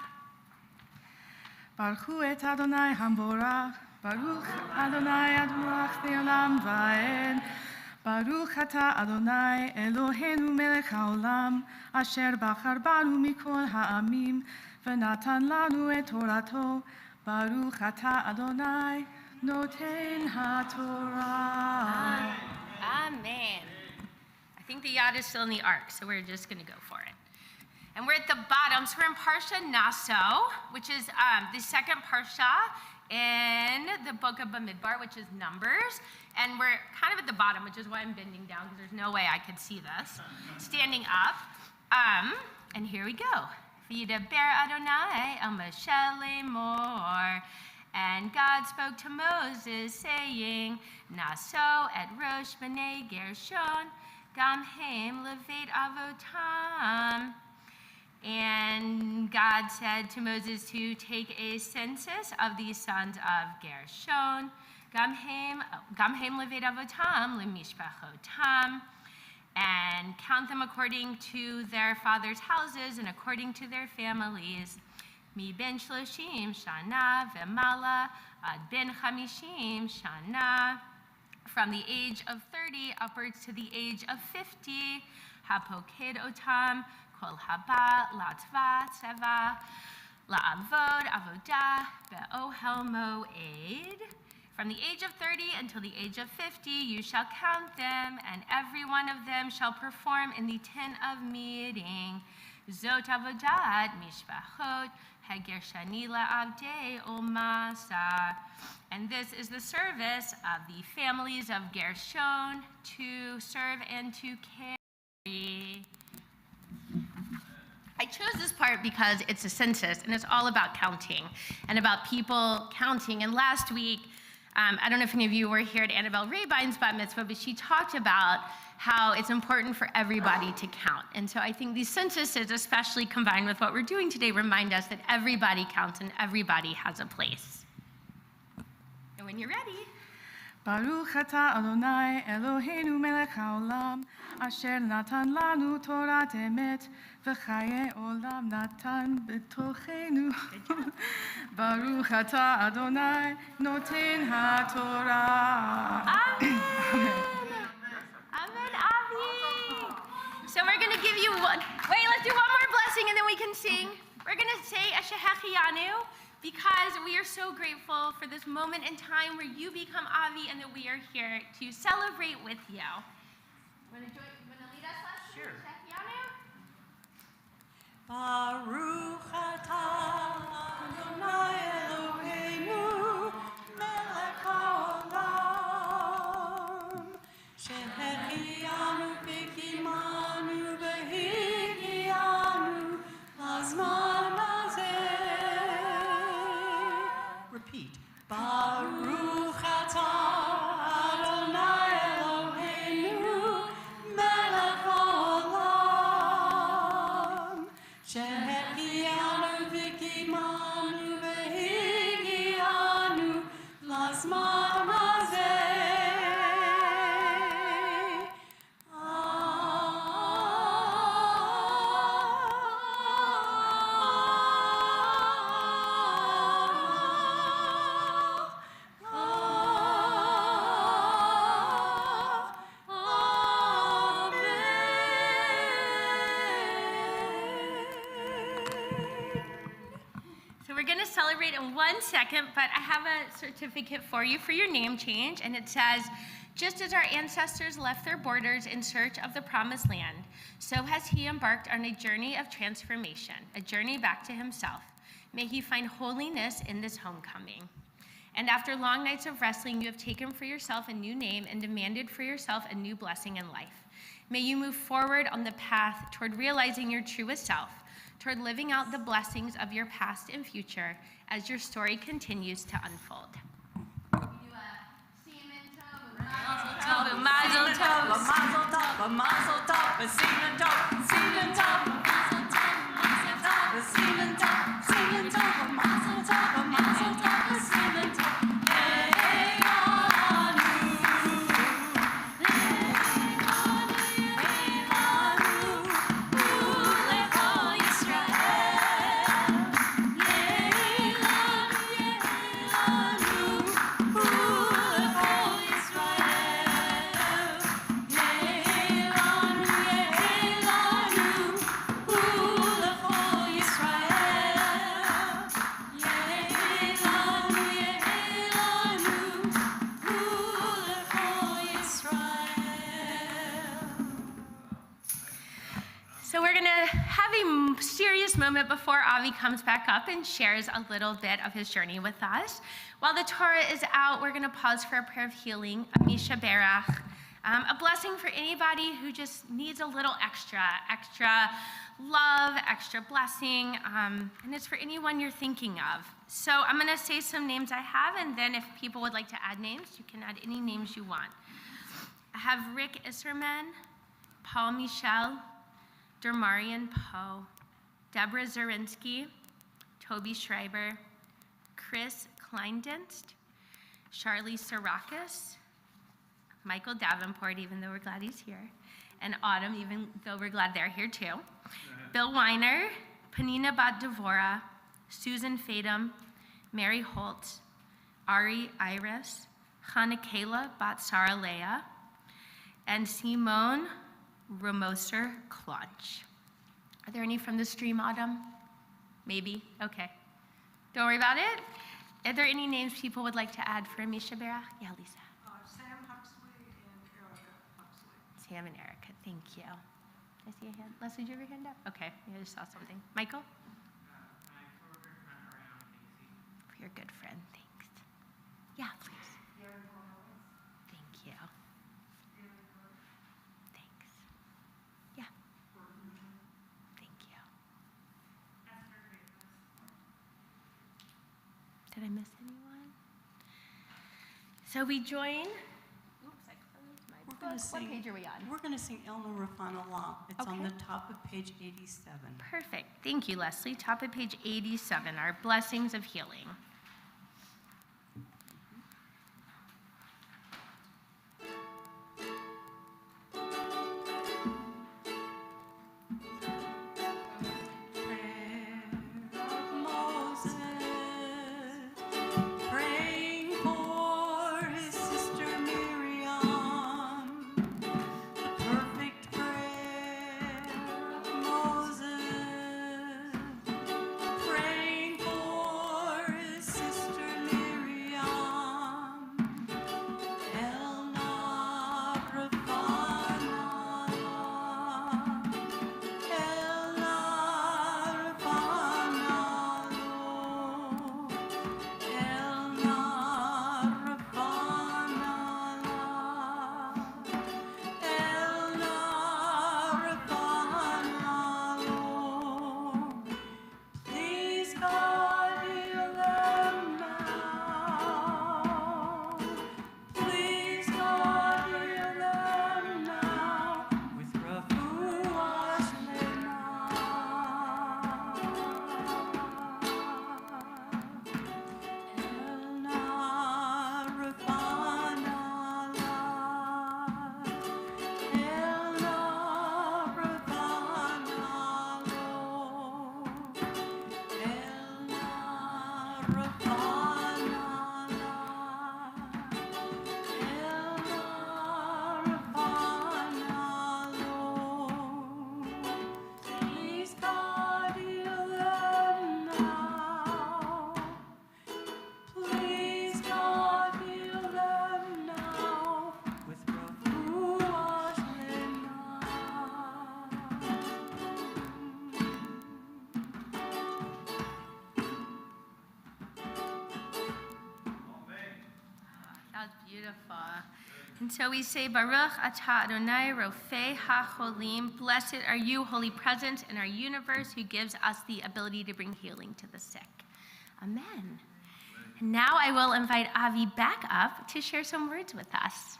G: Baruch et Adonai Hamborach, Baruch Adonai Adonai Le'olam Va'ed, Baruch Ata Adonai Eloheinu Melech HaOlam, Asher Bachar Banu Mikol Ha'amim, V'natan Lanu et Torato, Baruch Ata Adonai Noten HaTorah.
A: Amen. I think the yacht is still in the ark, so we're just going to go for it. And we're at the bottom, so we're in Parsha Naso, which is the second Parsha in the book of Bamidbar, which is Numbers. And we're kind of at the bottom, which is why I'm bending down, because there's no way I could see this. Standing up. And here we go. V'yidaber Adonai el Moshe lemor. And God spoke to Moses, saying, Naso et Rosh b'nei Gershon, gam hem levet avotam. And God said to Moses to take a census of the sons of Gershon, gam hem levet avotam lemishpachotam, and count them according to their fathers' houses and according to their families. Mi ben shloshim shana v'mala ad ben chamishim shana, from the age of 30 upwards to the age of 50, hapoked otam kol haba latzva tseva la'avod avodah be'ohel moed. From the age of 30 until the age of 50, you shall count them, and every one of them shall perform in the tent of meeting. Zot avodat mishpachot hagershani la'avdei umasa. And this is the service of the families of Gershon to serve and to carry. I chose this part because it's a census and it's all about counting and about people counting. And last week, I don't know if any of you were here at Annabelle Rabine's bat mitzvah, but she talked about how it's important for everybody to count. And so I think these censuses, especially combined with what we're doing today, remind us that everybody counts and everybody has a place. And when you're ready.
H: Baruch atah Adonai Eloheinu melech haolam, asher natan lanu Torat emet, v'chaye olam natan b'tochenu. Baruch atah Adonai noten haTorah.
A: Amen, Avi. So we're going to give you one. Wait, let's do one more blessing and then we can sing. We're going to say a Shehecheyanu, because we are so grateful for this moment in time where you become Avi and that we are here to celebrate with you. Want to lead us?
B: Sure.
A: Shehecheyanu?
C: Baruch atah Adonai Eloheinu melech haolam, shehecheyanu v'kimanu v'higyanu lazman hazeh. Repeat. Baruch atah Adonai Eloheinu melech haolam, shehecheyanu v'kimanu v'higyanu lazman hazeh.
A: So we're going to celebrate in 1 second, but I have a certificate for you for your name change, and it says, just as our ancestors left their borders in search of the promised land, so has he embarked on a journey of transformation, a journey back to himself. May he find holiness in this homecoming. And after long nights of wrestling, you have taken for yourself a new name and demanded for yourself a new blessing in life. May you move forward on the path toward realizing your truest self, toward living out the blessings of your past and future as your story continues to unfold.
C: Mazel tov, mazel tov, mazel tov, semen tov, semen tov, mazel tov, mazel tov, semen tov, semen tov, mazel tov, mazel tov, semen tov.
A: So we're going to have a serious moment before Avi comes back up and shares a little bit of his journey with us. While the Torah is out, we're going to pause for a prayer of healing, a Misha Berach, a blessing for anybody who just needs a little extra love, extra blessing, and it's for anyone you're thinking of. So I'm going to say some names I have, and then if people would like to add names, you can add any names you want. I have Rick Isserman, Paul Michel, Dermarian Poe, Deborah Zarinsky, Toby Schreiber, Chris Kleindienst, Charlie Sarakis, Michael Davenport, even though we're glad he's here, and Autumn, even though we're glad they're here too, Bill Weiner, Panina Bat Devora, Susan Fadum, Mary Holt, Ari Iris, Hanakela Bat Sarah Leah, and Simone Ramoser Klonch. Are there any from the stream, Autumn? Maybe? Okay. Don't worry about it. Are there any names people would like to add for Misha Berach? Yeah, Lisa.
D: Sam Huxley and Erica Huxley.
A: Sam and Erica, thank you. I see a hand. Leslie, did you have your hand up? Okay, I just saw something. Michael?
E: My coworker friend around Casey.
A: For your good friend, thanks. Yeah, please. Thank you. Thanks. Yeah. Thank you. Did I miss anyone? So we join. Oops, I closed my
C: We're
A: book.
C: gonna
A: What
C: sing.
A: page are we on?
C: We're going to sing El Nurafana La. It's on
A: Okay.
C: the top of page 87.
A: Perfect. Thank you, Leslie. Top of page 87, our blessings of healing.
C: Prayer of Moses, praying for his sister Miriam. The perfect prayer of Moses, praying for his sister Miriam. El Narafana, El Narafana, El Narafana, El Narafana, please God heal them now. Please God heal them now with refuah shlema. El Narafana La, El Narafana Lo, El Narafana La, El Narafana Lo. Please God heal them now. Please God heal them now with refuah shlema.
A: That was beautiful. And so we say, Baruch atah Adonai Rofei HaCholim. Blessed are you, Holy Presence in our universe, who gives us the ability to bring healing to the sick. Amen. And now I will invite Avi back up to share some words with us.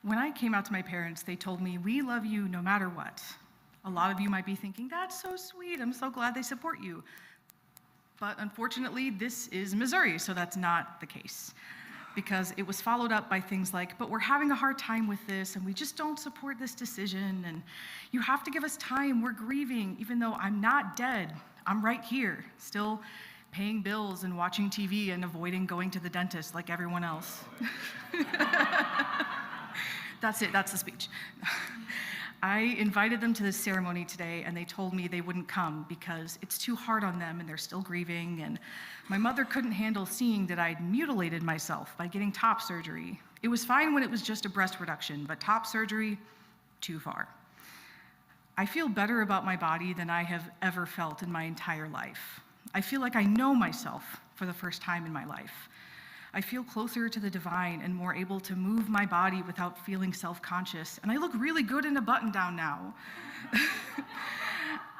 H: When I came out to my parents, they told me, "We love you no matter what." A lot of you might be thinking, "That's so sweet. I'm so glad they support you." But unfortunately, this is Missouri, so that's not the case. Because it was followed up by things like, "But we're having a hard time with this, and we just don't support this decision, and you have to give us time. We're grieving, even though I'm not dead. I'm right here, still paying bills and watching TV and avoiding going to the dentist like everyone else." That's it, that's the speech. I invited them to this ceremony today, and they told me they wouldn't come because it's too hard on them and they're still grieving, and my mother couldn't handle seeing that I'd mutilated myself by getting top surgery. It was fine when it was just a breast reduction, but top surgery, too far. I feel better about my body than I have ever felt in my entire life. I feel like I know myself for the first time in my life. I feel closer to the divine and more able to move my body without feeling self-conscious, and I look really good in a button-down now.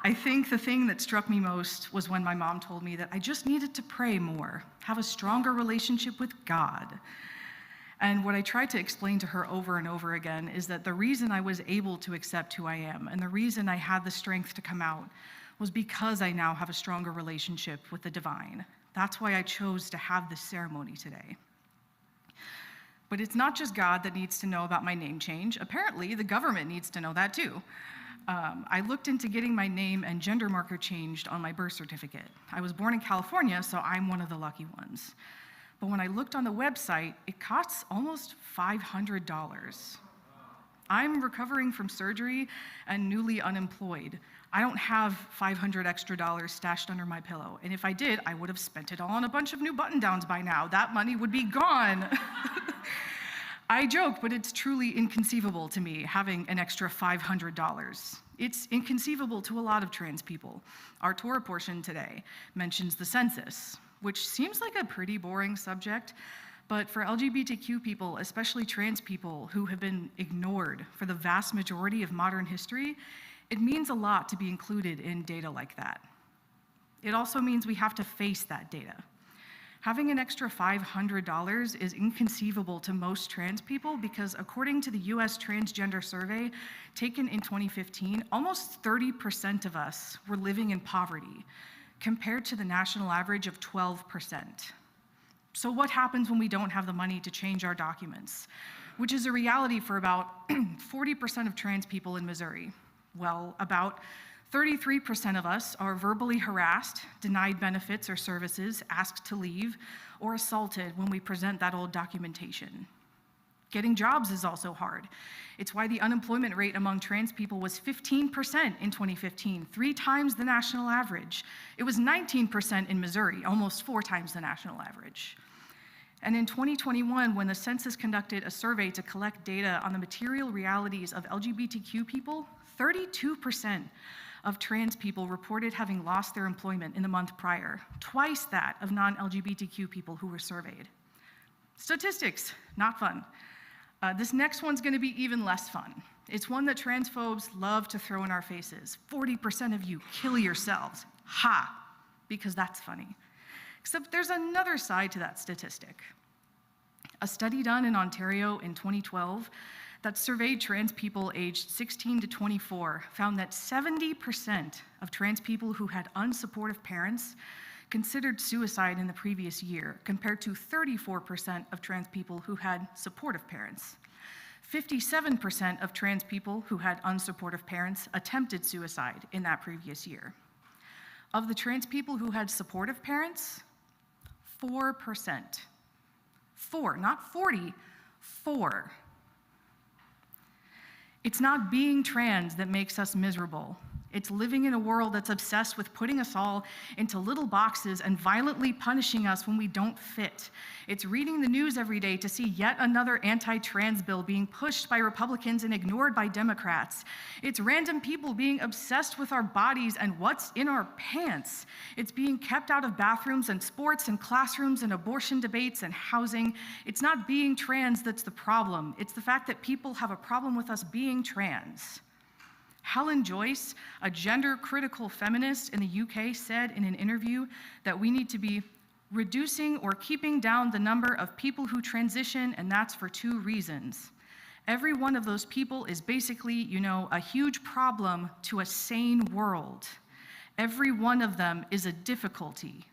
H: I think the thing that struck me most was when my mom told me that I just needed to pray more, have a stronger relationship with God. And what I tried to explain to her over and over again is that the reason I was able to accept who I am and the reason I had the strength to come out was because I now have a stronger relationship with the divine. That's why I chose to have this ceremony today. But it's not just God that needs to know about my name change. Apparently, the government needs to know that too. I looked into getting my name and gender marker changed on my birth certificate. I was born in California, so I'm one of the lucky ones. But when I looked on the website, it costs almost $500. I'm recovering from surgery and newly unemployed. I don't have $500 extra stashed under my pillow. And if I did, I would have spent it all on a bunch of new button-downs by now. That money would be gone. I joke, but it's truly inconceivable to me having an extra $500. It's inconceivable to a lot of trans people. Our Torah portion today mentions the census, which seems like a pretty boring subject, But for LGBTQ people, especially trans people who have been ignored for the vast majority of modern history, it means a lot to be included in data like that. It also means we have to face that data. Having an extra $500 is inconceivable to most trans people because according to the US Transgender Survey taken in 2015, almost 30% of us were living in poverty compared to the national average of 12%. So what happens when we don't have the money to change our documents, which is a reality for about 40% of trans people in Missouri? Well, about 33% of us are verbally harassed, denied benefits or services, asked to leave, or assaulted when we present that old documentation. Getting jobs is also hard. It's why the unemployment rate among trans people was 15% in 2015, 3 times the national average. It was 19% in Missouri, almost 4 times the national average. And in 2021, when the census conducted a survey to collect data on the material realities of LGBTQ people, 32% of trans people reported having lost their employment in the month prior, twice that of non-LGBTQ people who were surveyed. Statistics, not fun. This next one's gonna be even less fun. It's one that transphobes love to throw in our faces. 40% of you kill yourselves. Ha, because that's funny. Except there's another side to that statistic. A study done in Ontario in 2012 that surveyed trans people aged 16 to 24 found that 70% of trans people who had unsupportive parents considered suicide in the previous year, compared to 34% of trans people who had supportive parents. 57% of trans people who had unsupportive parents attempted suicide in that previous year. Of the trans people who had supportive parents, 4%. 4, not 40, 4. It's not being trans that makes us miserable. It's living in a world that's obsessed with putting us all into little boxes and violently punishing us when we don't fit. It's reading the news every day to see yet another anti-trans bill being pushed by Republicans and ignored by Democrats. It's random people being obsessed with our bodies and what's in our pants. It's being kept out of bathrooms and sports and classrooms and abortion debates and housing. It's not being trans that's the problem. It's the fact that people have a problem with us being trans. Helen Joyce, a gender-critical feminist in the UK, said in an interview that we need to be reducing or keeping down the number of people who transition, and that's for 2 reasons. Every one of those people is basically, a huge problem to a sane world. Every one of them is a difficulty.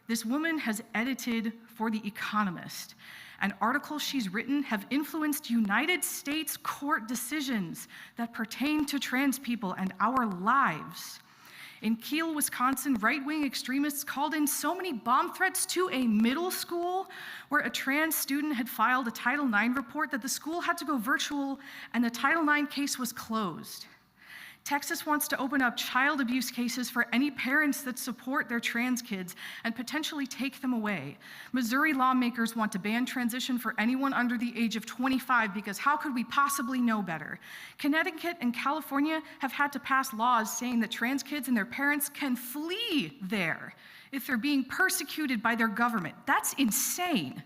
H: This woman has edited for The Economist, and articles she's written have influenced United States court decisions that pertain to trans people and our lives. In Kiel, Wisconsin, right-wing extremists called in so many bomb threats to a middle school where a trans student had filed a Title IX report that the school had to go virtual and the Title IX case was closed. Texas wants to open up child abuse cases for any parents that support their trans kids and potentially take them away. Missouri lawmakers want to ban transition for anyone under the age of 25 because how could we possibly know better? Connecticut and California have had to pass laws saying that trans kids and their parents can flee there if they're being persecuted by their government. That's insane.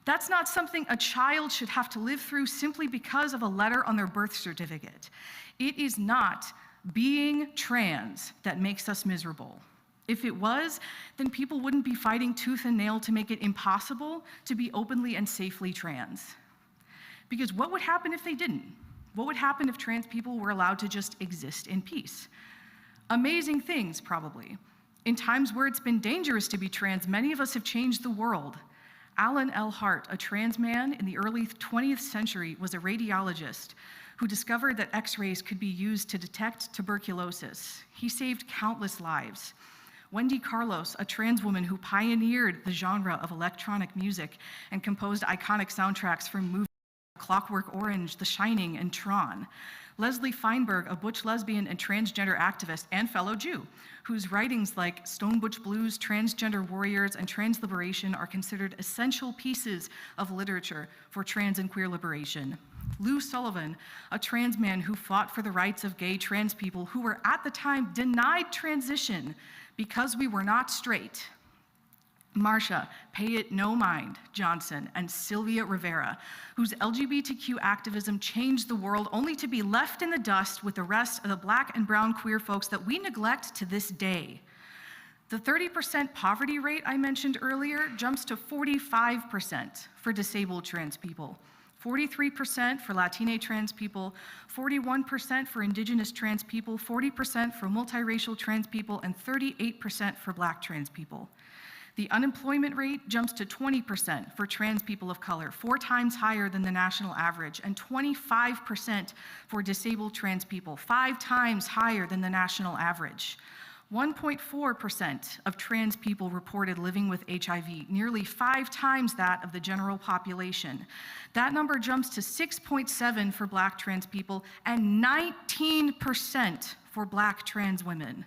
H: That's not something a child should have to live through simply because of a letter on their birth certificate. It is not being trans that makes us miserable. If it was, then people wouldn't be fighting tooth and nail to make it impossible to be openly and safely trans. Because what would happen if they didn't? What would happen if trans people were allowed to just exist in peace? Amazing things, probably. In times where it's been dangerous to be trans, many of us have changed the world. Alan L. Hart, a trans man in the early 20th century, was a radiologist who discovered that X-rays could be used to detect tuberculosis. He saved countless lives. Wendy Carlos, a trans woman who pioneered the genre of electronic music and composed iconic soundtracks for movies like Clockwork Orange, The Shining, and Tron. Leslie Feinberg, a butch lesbian and transgender activist and fellow Jew, whose writings like Stone Butch Blues, Transgender Warriors, and Trans Liberation are considered essential pieces of literature for trans and queer liberation. Lou Sullivan, a trans man who fought for the rights of gay trans people who were at the time denied transition because we were not straight. Marsha, Pay It No Mind Johnson, and Sylvia Rivera, whose LGBTQ activism changed the world only to be left in the dust with the rest of the Black and brown queer folks that we neglect to this day. The 30% poverty rate I mentioned earlier jumps to 45% for disabled trans people, 43% for Latina trans people, 41% for Indigenous trans people, 40% for multiracial trans people, and 38% for Black trans people. The unemployment rate jumps to 20% for trans people of color, 4 times higher than the national average, and 25% for disabled trans people, 5 times higher than the national average. 1.4% of trans people reported living with HIV, nearly 5 times that of the general population. That number jumps to 6.7 for Black trans people and 19% for Black trans women.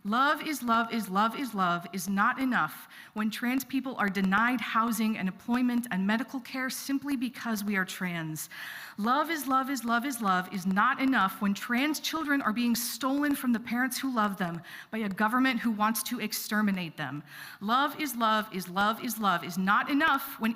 H: Love is love is love is love is not enough when trans people are denied housing and employment and medical care simply because we are trans. Love is love is love is love is not enough when trans children are being stolen from the parents who love them by a government who wants to exterminate them. Love is love is love is love is not enough when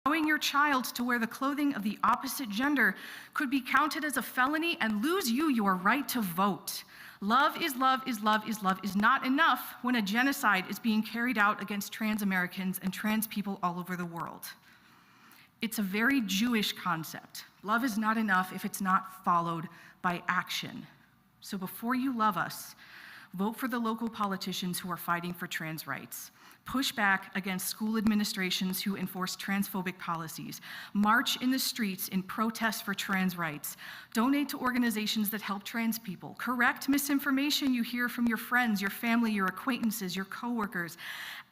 H: allowing your child to wear the clothing of the opposite gender could be counted as a felony and lose you your right to vote. Love is love is love is love is not enough when a genocide is being carried out against trans Americans and trans people all over the world. It's a very Jewish concept. Love is not enough if it's not followed by action. So before you love us, vote for the local politicians who are fighting for trans rights. Push back against school administrations who enforce transphobic policies. March in the streets in protest for trans rights. Donate to organizations that help trans people. Correct misinformation you hear from your friends, your family, your acquaintances, your coworkers.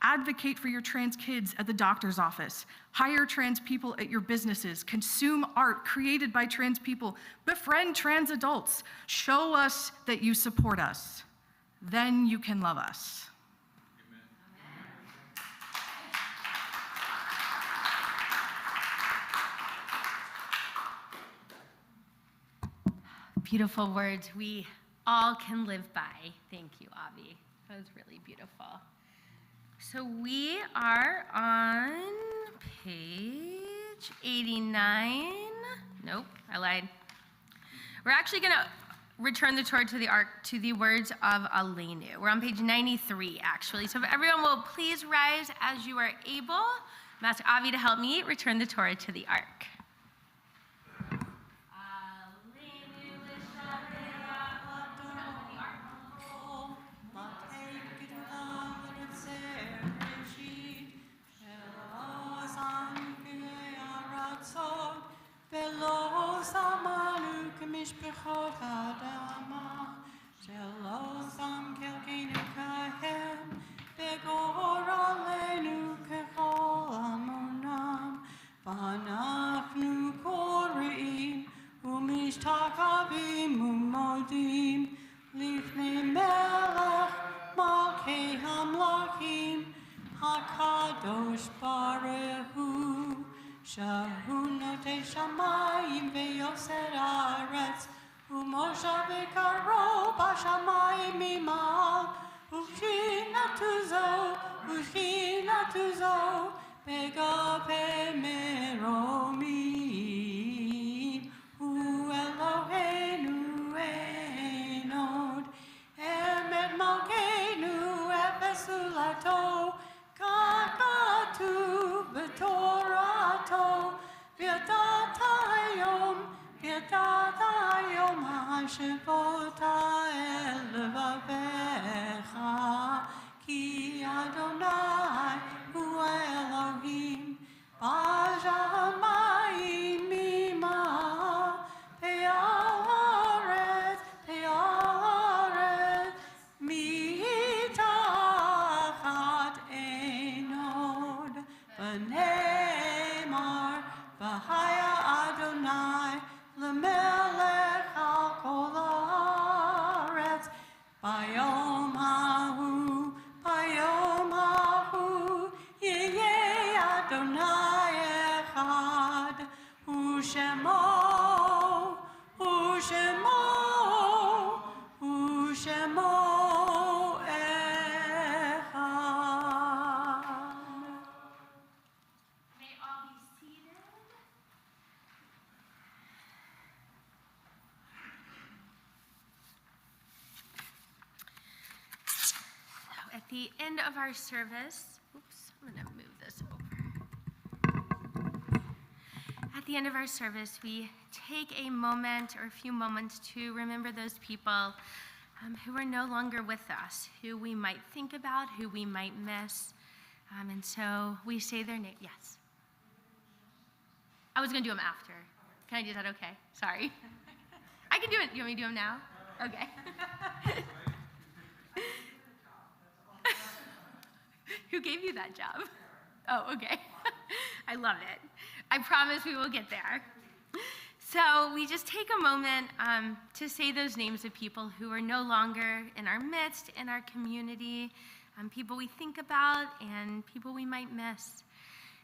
H: Advocate for your trans kids at the doctor's office. Hire trans people at your businesses. Consume art created by trans people. Befriend trans adults. Show us that you support us. Then you can love us.
A: Beautiful words we all can live by. Thank you, Avi. That was really beautiful. So we are on page 89. Nope, I lied. We're actually going to return the Torah to the ark to the words of Aleinu. We're on page 93, actually. So if everyone will please rise as you are able. I'm asking Avi to help me return the Torah to the ark.
C: משפחות האדמה, שלא שם חלקנו כהם, וגור עלינו ככל עמונם, ואנחנו קוראים ומשתחווים ומודים לפני מלך מלכי המלכים, הקדוש ברוך הוא. שהוא נוטה שמיים ויוסר הארץ, ומושב וקרו בשמיים ממעל, ובחינתו זו בגבי מרומים. הוא אלוהינו אין עוד, אמת מלכנו אפס זולתו, כך כתוב בתורתו, וידעת היום השבות אל לבביך, כי אדוני הוא אלוהים בשמיים ממעל, בארץ מתחת אין עוד. ונאמר והיה אדוני למלך על כל הארץ, ביום ההוא יהיה אדוני אחד, ושמו אחד.
A: the end of our service, oops, I'm going to move this over. At the end of our service, we take a moment or a few moments to remember those people who are no longer with us, who we might think about, who we might miss. And so we say their name. Yes. I was going to do them after. Can I do that okay? Sorry. I can do it. You want me to do them now? Okay. Who gave you that job? Oh, okay. I love it. I promise we will get there. So we just take a moment to say those names of people who are no longer in our midst, in our community, people we think about, and people we might miss.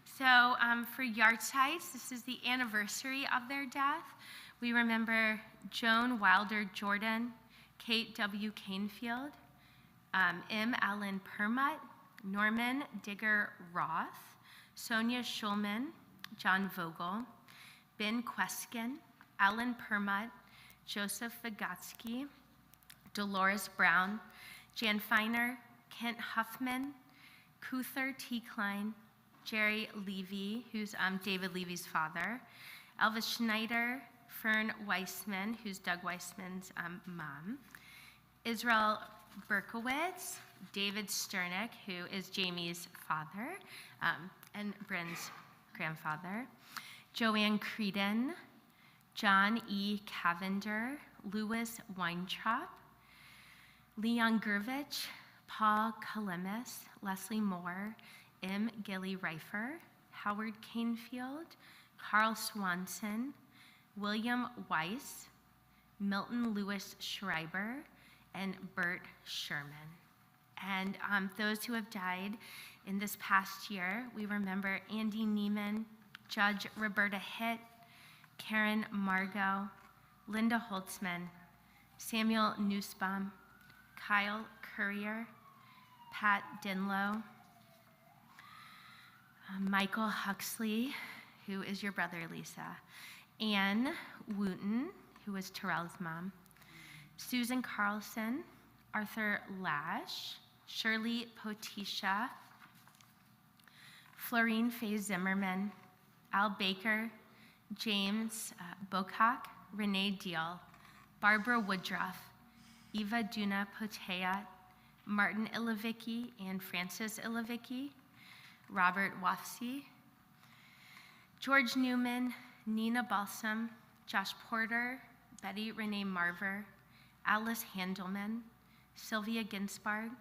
A: So for Yartsites, this is the anniversary of their death. We remember Joan Wilder Jordan, Kate W. Canefield, M. Allen Permut, Norman Digger Roth, Sonia Schulman, John Vogel, Ben Queskin, Alan Permut, Joseph Vygotsky, Dolores Brown, Jan Feiner, Kent Huffman, Kuther T. Klein, Jerry Levy, who's David Levy's father, Elvis Schneider, Fern Weissman, who's Doug Weissman's mom, Israel Berkowitz, David Sternick, who is Jamie's father and Bryn's grandfather, Joanne Creedon, John E. Cavender, Louis Weintraub, Leon Gervich, Paul Kalemis, Leslie Moore, M. Gilly Reifer, Howard Canefield, Carl Swanson, William Weiss, Milton Lewis Schreiber, and Bert Sherman. And those who have died in this past year, we remember Andy Neiman, Judge Roberta Hitt, Karen Margot, Linda Holtzman, Samuel Nussbaum, Kyle Currier, Pat Dinlow, Michael Huxley, who is your brother, Lisa, Anne Wooten, who was Terrell's mom, Susan Carlson, Arthur Lash, Shirley Potisha, Florine Faye Zimmerman, Al Baker, James Bocock, Renee Deal, Barbara Woodruff, Eva Duna Potea, Martin Ilovicki and Francis Ilovicki, Robert Wafsey, George Newman, Nina Balsam, Josh Porter, Betty Renee Marver, Alice Handelman, Sylvia Ginsburg,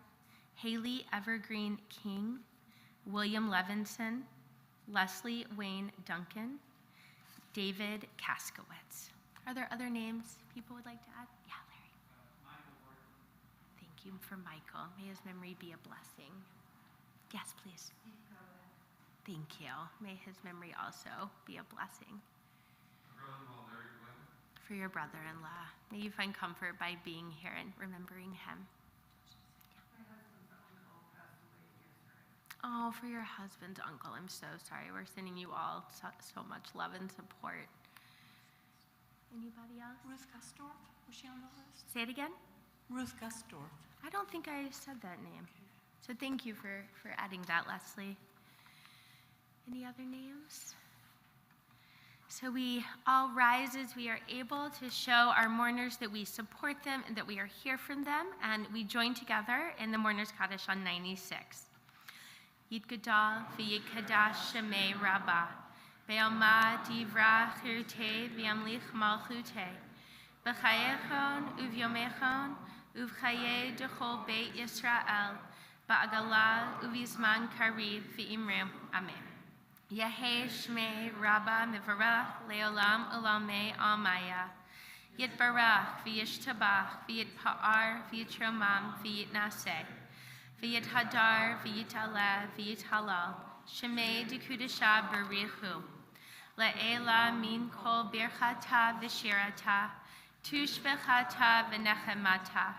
A: Haley Evergreen King, William Levinson, Leslie Wayne Duncan, David Kaskowitz. Are there other names people would like to add? Yeah, Larry.
B: Michael Worth.
A: Thank you for Michael. May his memory be a blessing. Yes, please. Thank you. May his memory also be a blessing.
B: Brother-in-law Larry Glenn.
A: For your brother-in-law, may you find comfort by being here and remembering him.
D: My husband's uncle passed away yesterday.
A: Oh, for your husband's uncle, I'm so sorry. We're sending you all so much love and support. Anybody else?
C: Ruth Gustorf, was she on the list?
A: Say it again.
C: Ruth Gustorf.
A: I don't think I said that name. So thank you for adding that, Leslie. Any other names? So we all rise as we are able to show our mourners that we support them and that we are here for them. And we join together in the Mourners Kaddish on 96. Yid Gadol v'yikadash shemei Rabbah, be'alma divra chirte v'yamlich malchute, b'chayechon uvyomechon uvchaye dechol beit Yisrael, ba'agala uvizman kariv v'imrim. Amen. Yehei shmei Rabbah mivarach leolam ulamei almaya. Yitbarach v'yishtabach v'yitpa'ar v'yitromam v'yitnaseh. V'yithadar v'yitala v'yithalal. Shemei dekudesha barichu. Le'ela min kol birchata v'shirata. Tushbechata v'nechemata.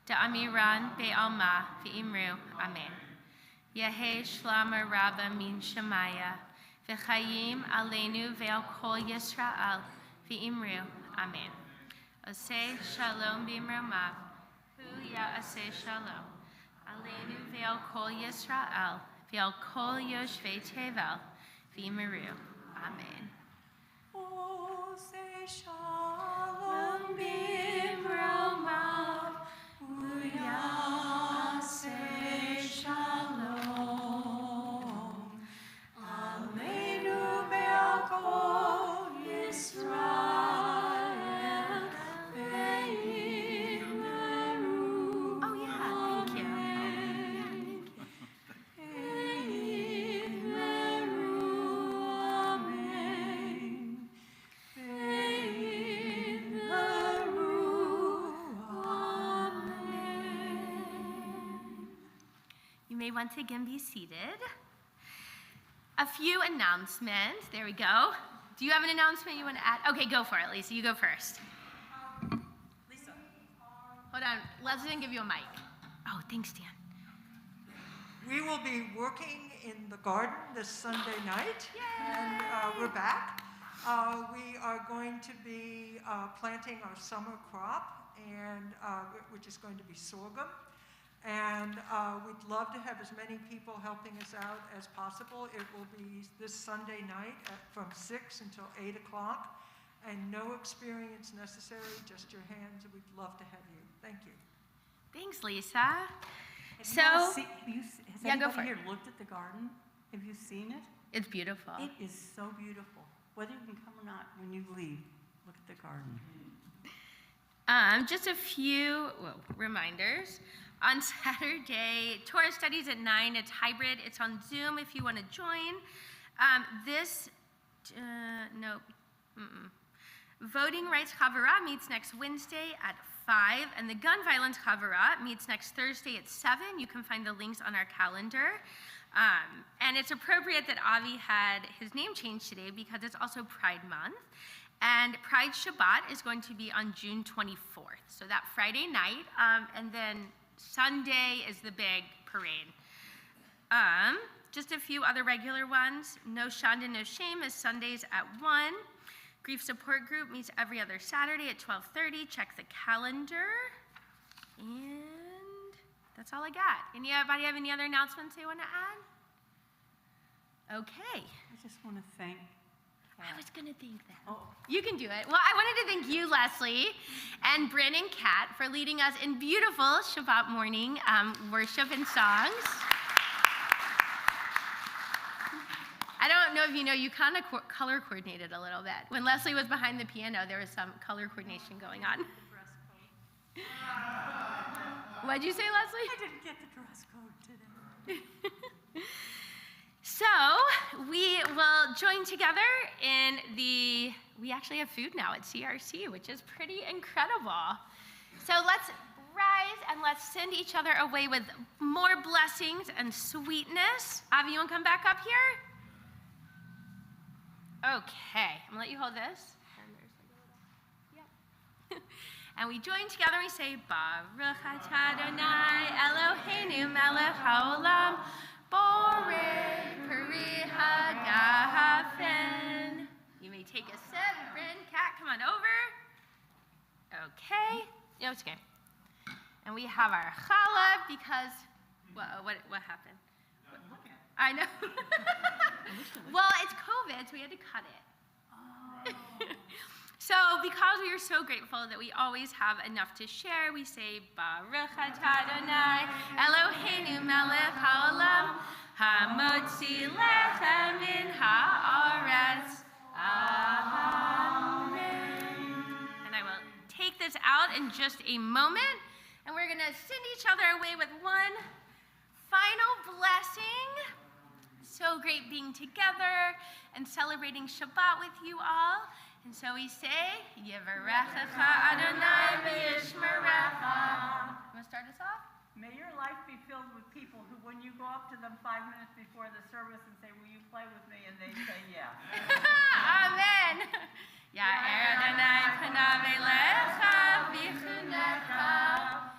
A: Da'amiran be'alma v'imru. Amen. Yehei shlama Rabbah min Shemaya. V'chayim aleinu ve'al kol Yisrael v'imru. Amen. Oseh shalom b'imromav. Hu ya'aseh shalom. Aleinu ve'al kol Yisrael, ve'al kol yoshvei tevel, v'yimeru. Amen.
C: Oh, say shalom bimromav, uyaseh shalom. Aleinu ve'al kol Yisrael, ve'yimeru.
A: Oh, yeah, thank you. You may once again be seated. A few announcements. There we go. Do you have an announcement you want to add? Okay, go for it, Lisa. You go first.
C: Lisa.
A: Hold on. Leslie didn't give you a mic. Oh, thanks, Dan.
I: We will be working in the garden this Sunday night, and we're back. We are going to be planting our summer crop, and which is going to be sorghum. And we'd love to have as many people helping us out as possible. It will be this Sunday night from 6 until 8 o'clock, and no experience necessary, just your hands. We'd love to have you. Thank you.
A: Thanks, Lisa.
C: Has
A: So,
C: anybody
A: go for it.
C: here looked at the garden? Have you seen it?
A: It's beautiful.
C: It is so beautiful. Whether you can come or not, when you leave, look at the garden.
A: Just a few reminders. On Saturday, Torah studies at 9. It's hybrid. It's on Zoom if you want to join. Voting Rights Chavurah meets next Wednesday at 5, and the Gun Violence Chavurah meets next Thursday at 7. You can find the links on our calendar. And it's appropriate that Avi had his name changed today because it's also Pride Month. And Pride Shabbat is going to be on June 24th, so that Friday night, and then Sunday is the big parade. Just a few other regular ones. No Shanda, No Shame is Sundays at 1. Grief Support Group meets every other Saturday at 12:30. Check the calendar. And that's all I got. Anybody have any other announcements they want to add? Okay.
C: I just want to thank
A: I was going to thank them.
C: Oh.
A: You can do it. Well, I wanted to thank you, Leslie, and Bryn and Kat for leading us in beautiful Shabbat morning worship and songs. I don't know if you know, you kind of color coordinated a little bit. When Leslie was behind the piano, there was some color coordination going on. What'd you say, Leslie?
C: I didn't get the dress code today.
A: So we will join together in we actually have food now at CRC, which is pretty incredible. So let's rise and let's send each other away with more blessings and sweetness. Avi, you want to come back up here? Okay, I'm gonna let you hold this. And there's like a little, and we join together and we say, Baruch atah Adonai Eloheinu melech haolam, borei peri hagafen. You may take a sip. Bryn, Kat, come on over. Okay. No, it's okay. And we have our challah because, what happened? I know. Well, it's COVID, so we had to cut it. So because we are so grateful that we always have enough to share, we say, Baruch atah Adonai Eloheinu melech haolam, hamotzi lechem min haaretz. Amen. And I will take this out in just a moment, and we're going to send each other away with one final blessing. So great being together and celebrating Shabbat with you all. And so we say, Yevarechecha Adonai v'yishmerecha. You want to start us off?
J: May your life be filled with people who, when you go up to them 5 minutes before the service and say, will you play with me? And they say, yeah.
A: Amen. Ya'er Adonai panav elecha v'chunecha.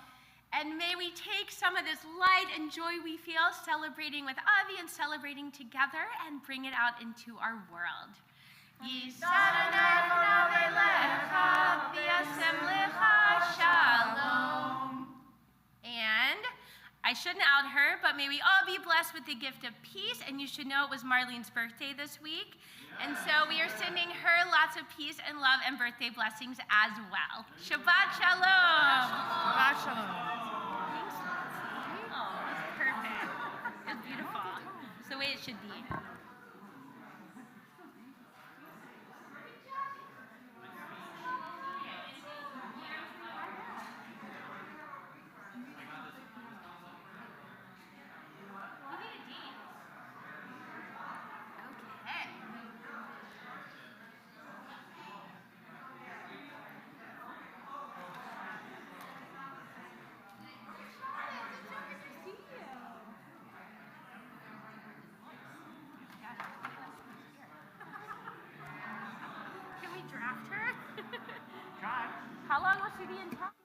A: And may we take some of this light and joy we feel celebrating with Avi and celebrating together and bring it out into our world. Yisad Adonai panav elecha v'yasem lecha shalom. And I I shouldn't out her, but may we all be blessed with the gift of peace. And you should know it was Marlene's birthday this week. And so we are sending her lots of peace and love and birthday blessings as well. Shabbat shalom.
H: Shabbat shalom.
A: Thanks, Nancy. Oh, that's perfect. It's beautiful. It's the way it should be. Can we draft her?
B: Try.
A: How long will she be in town?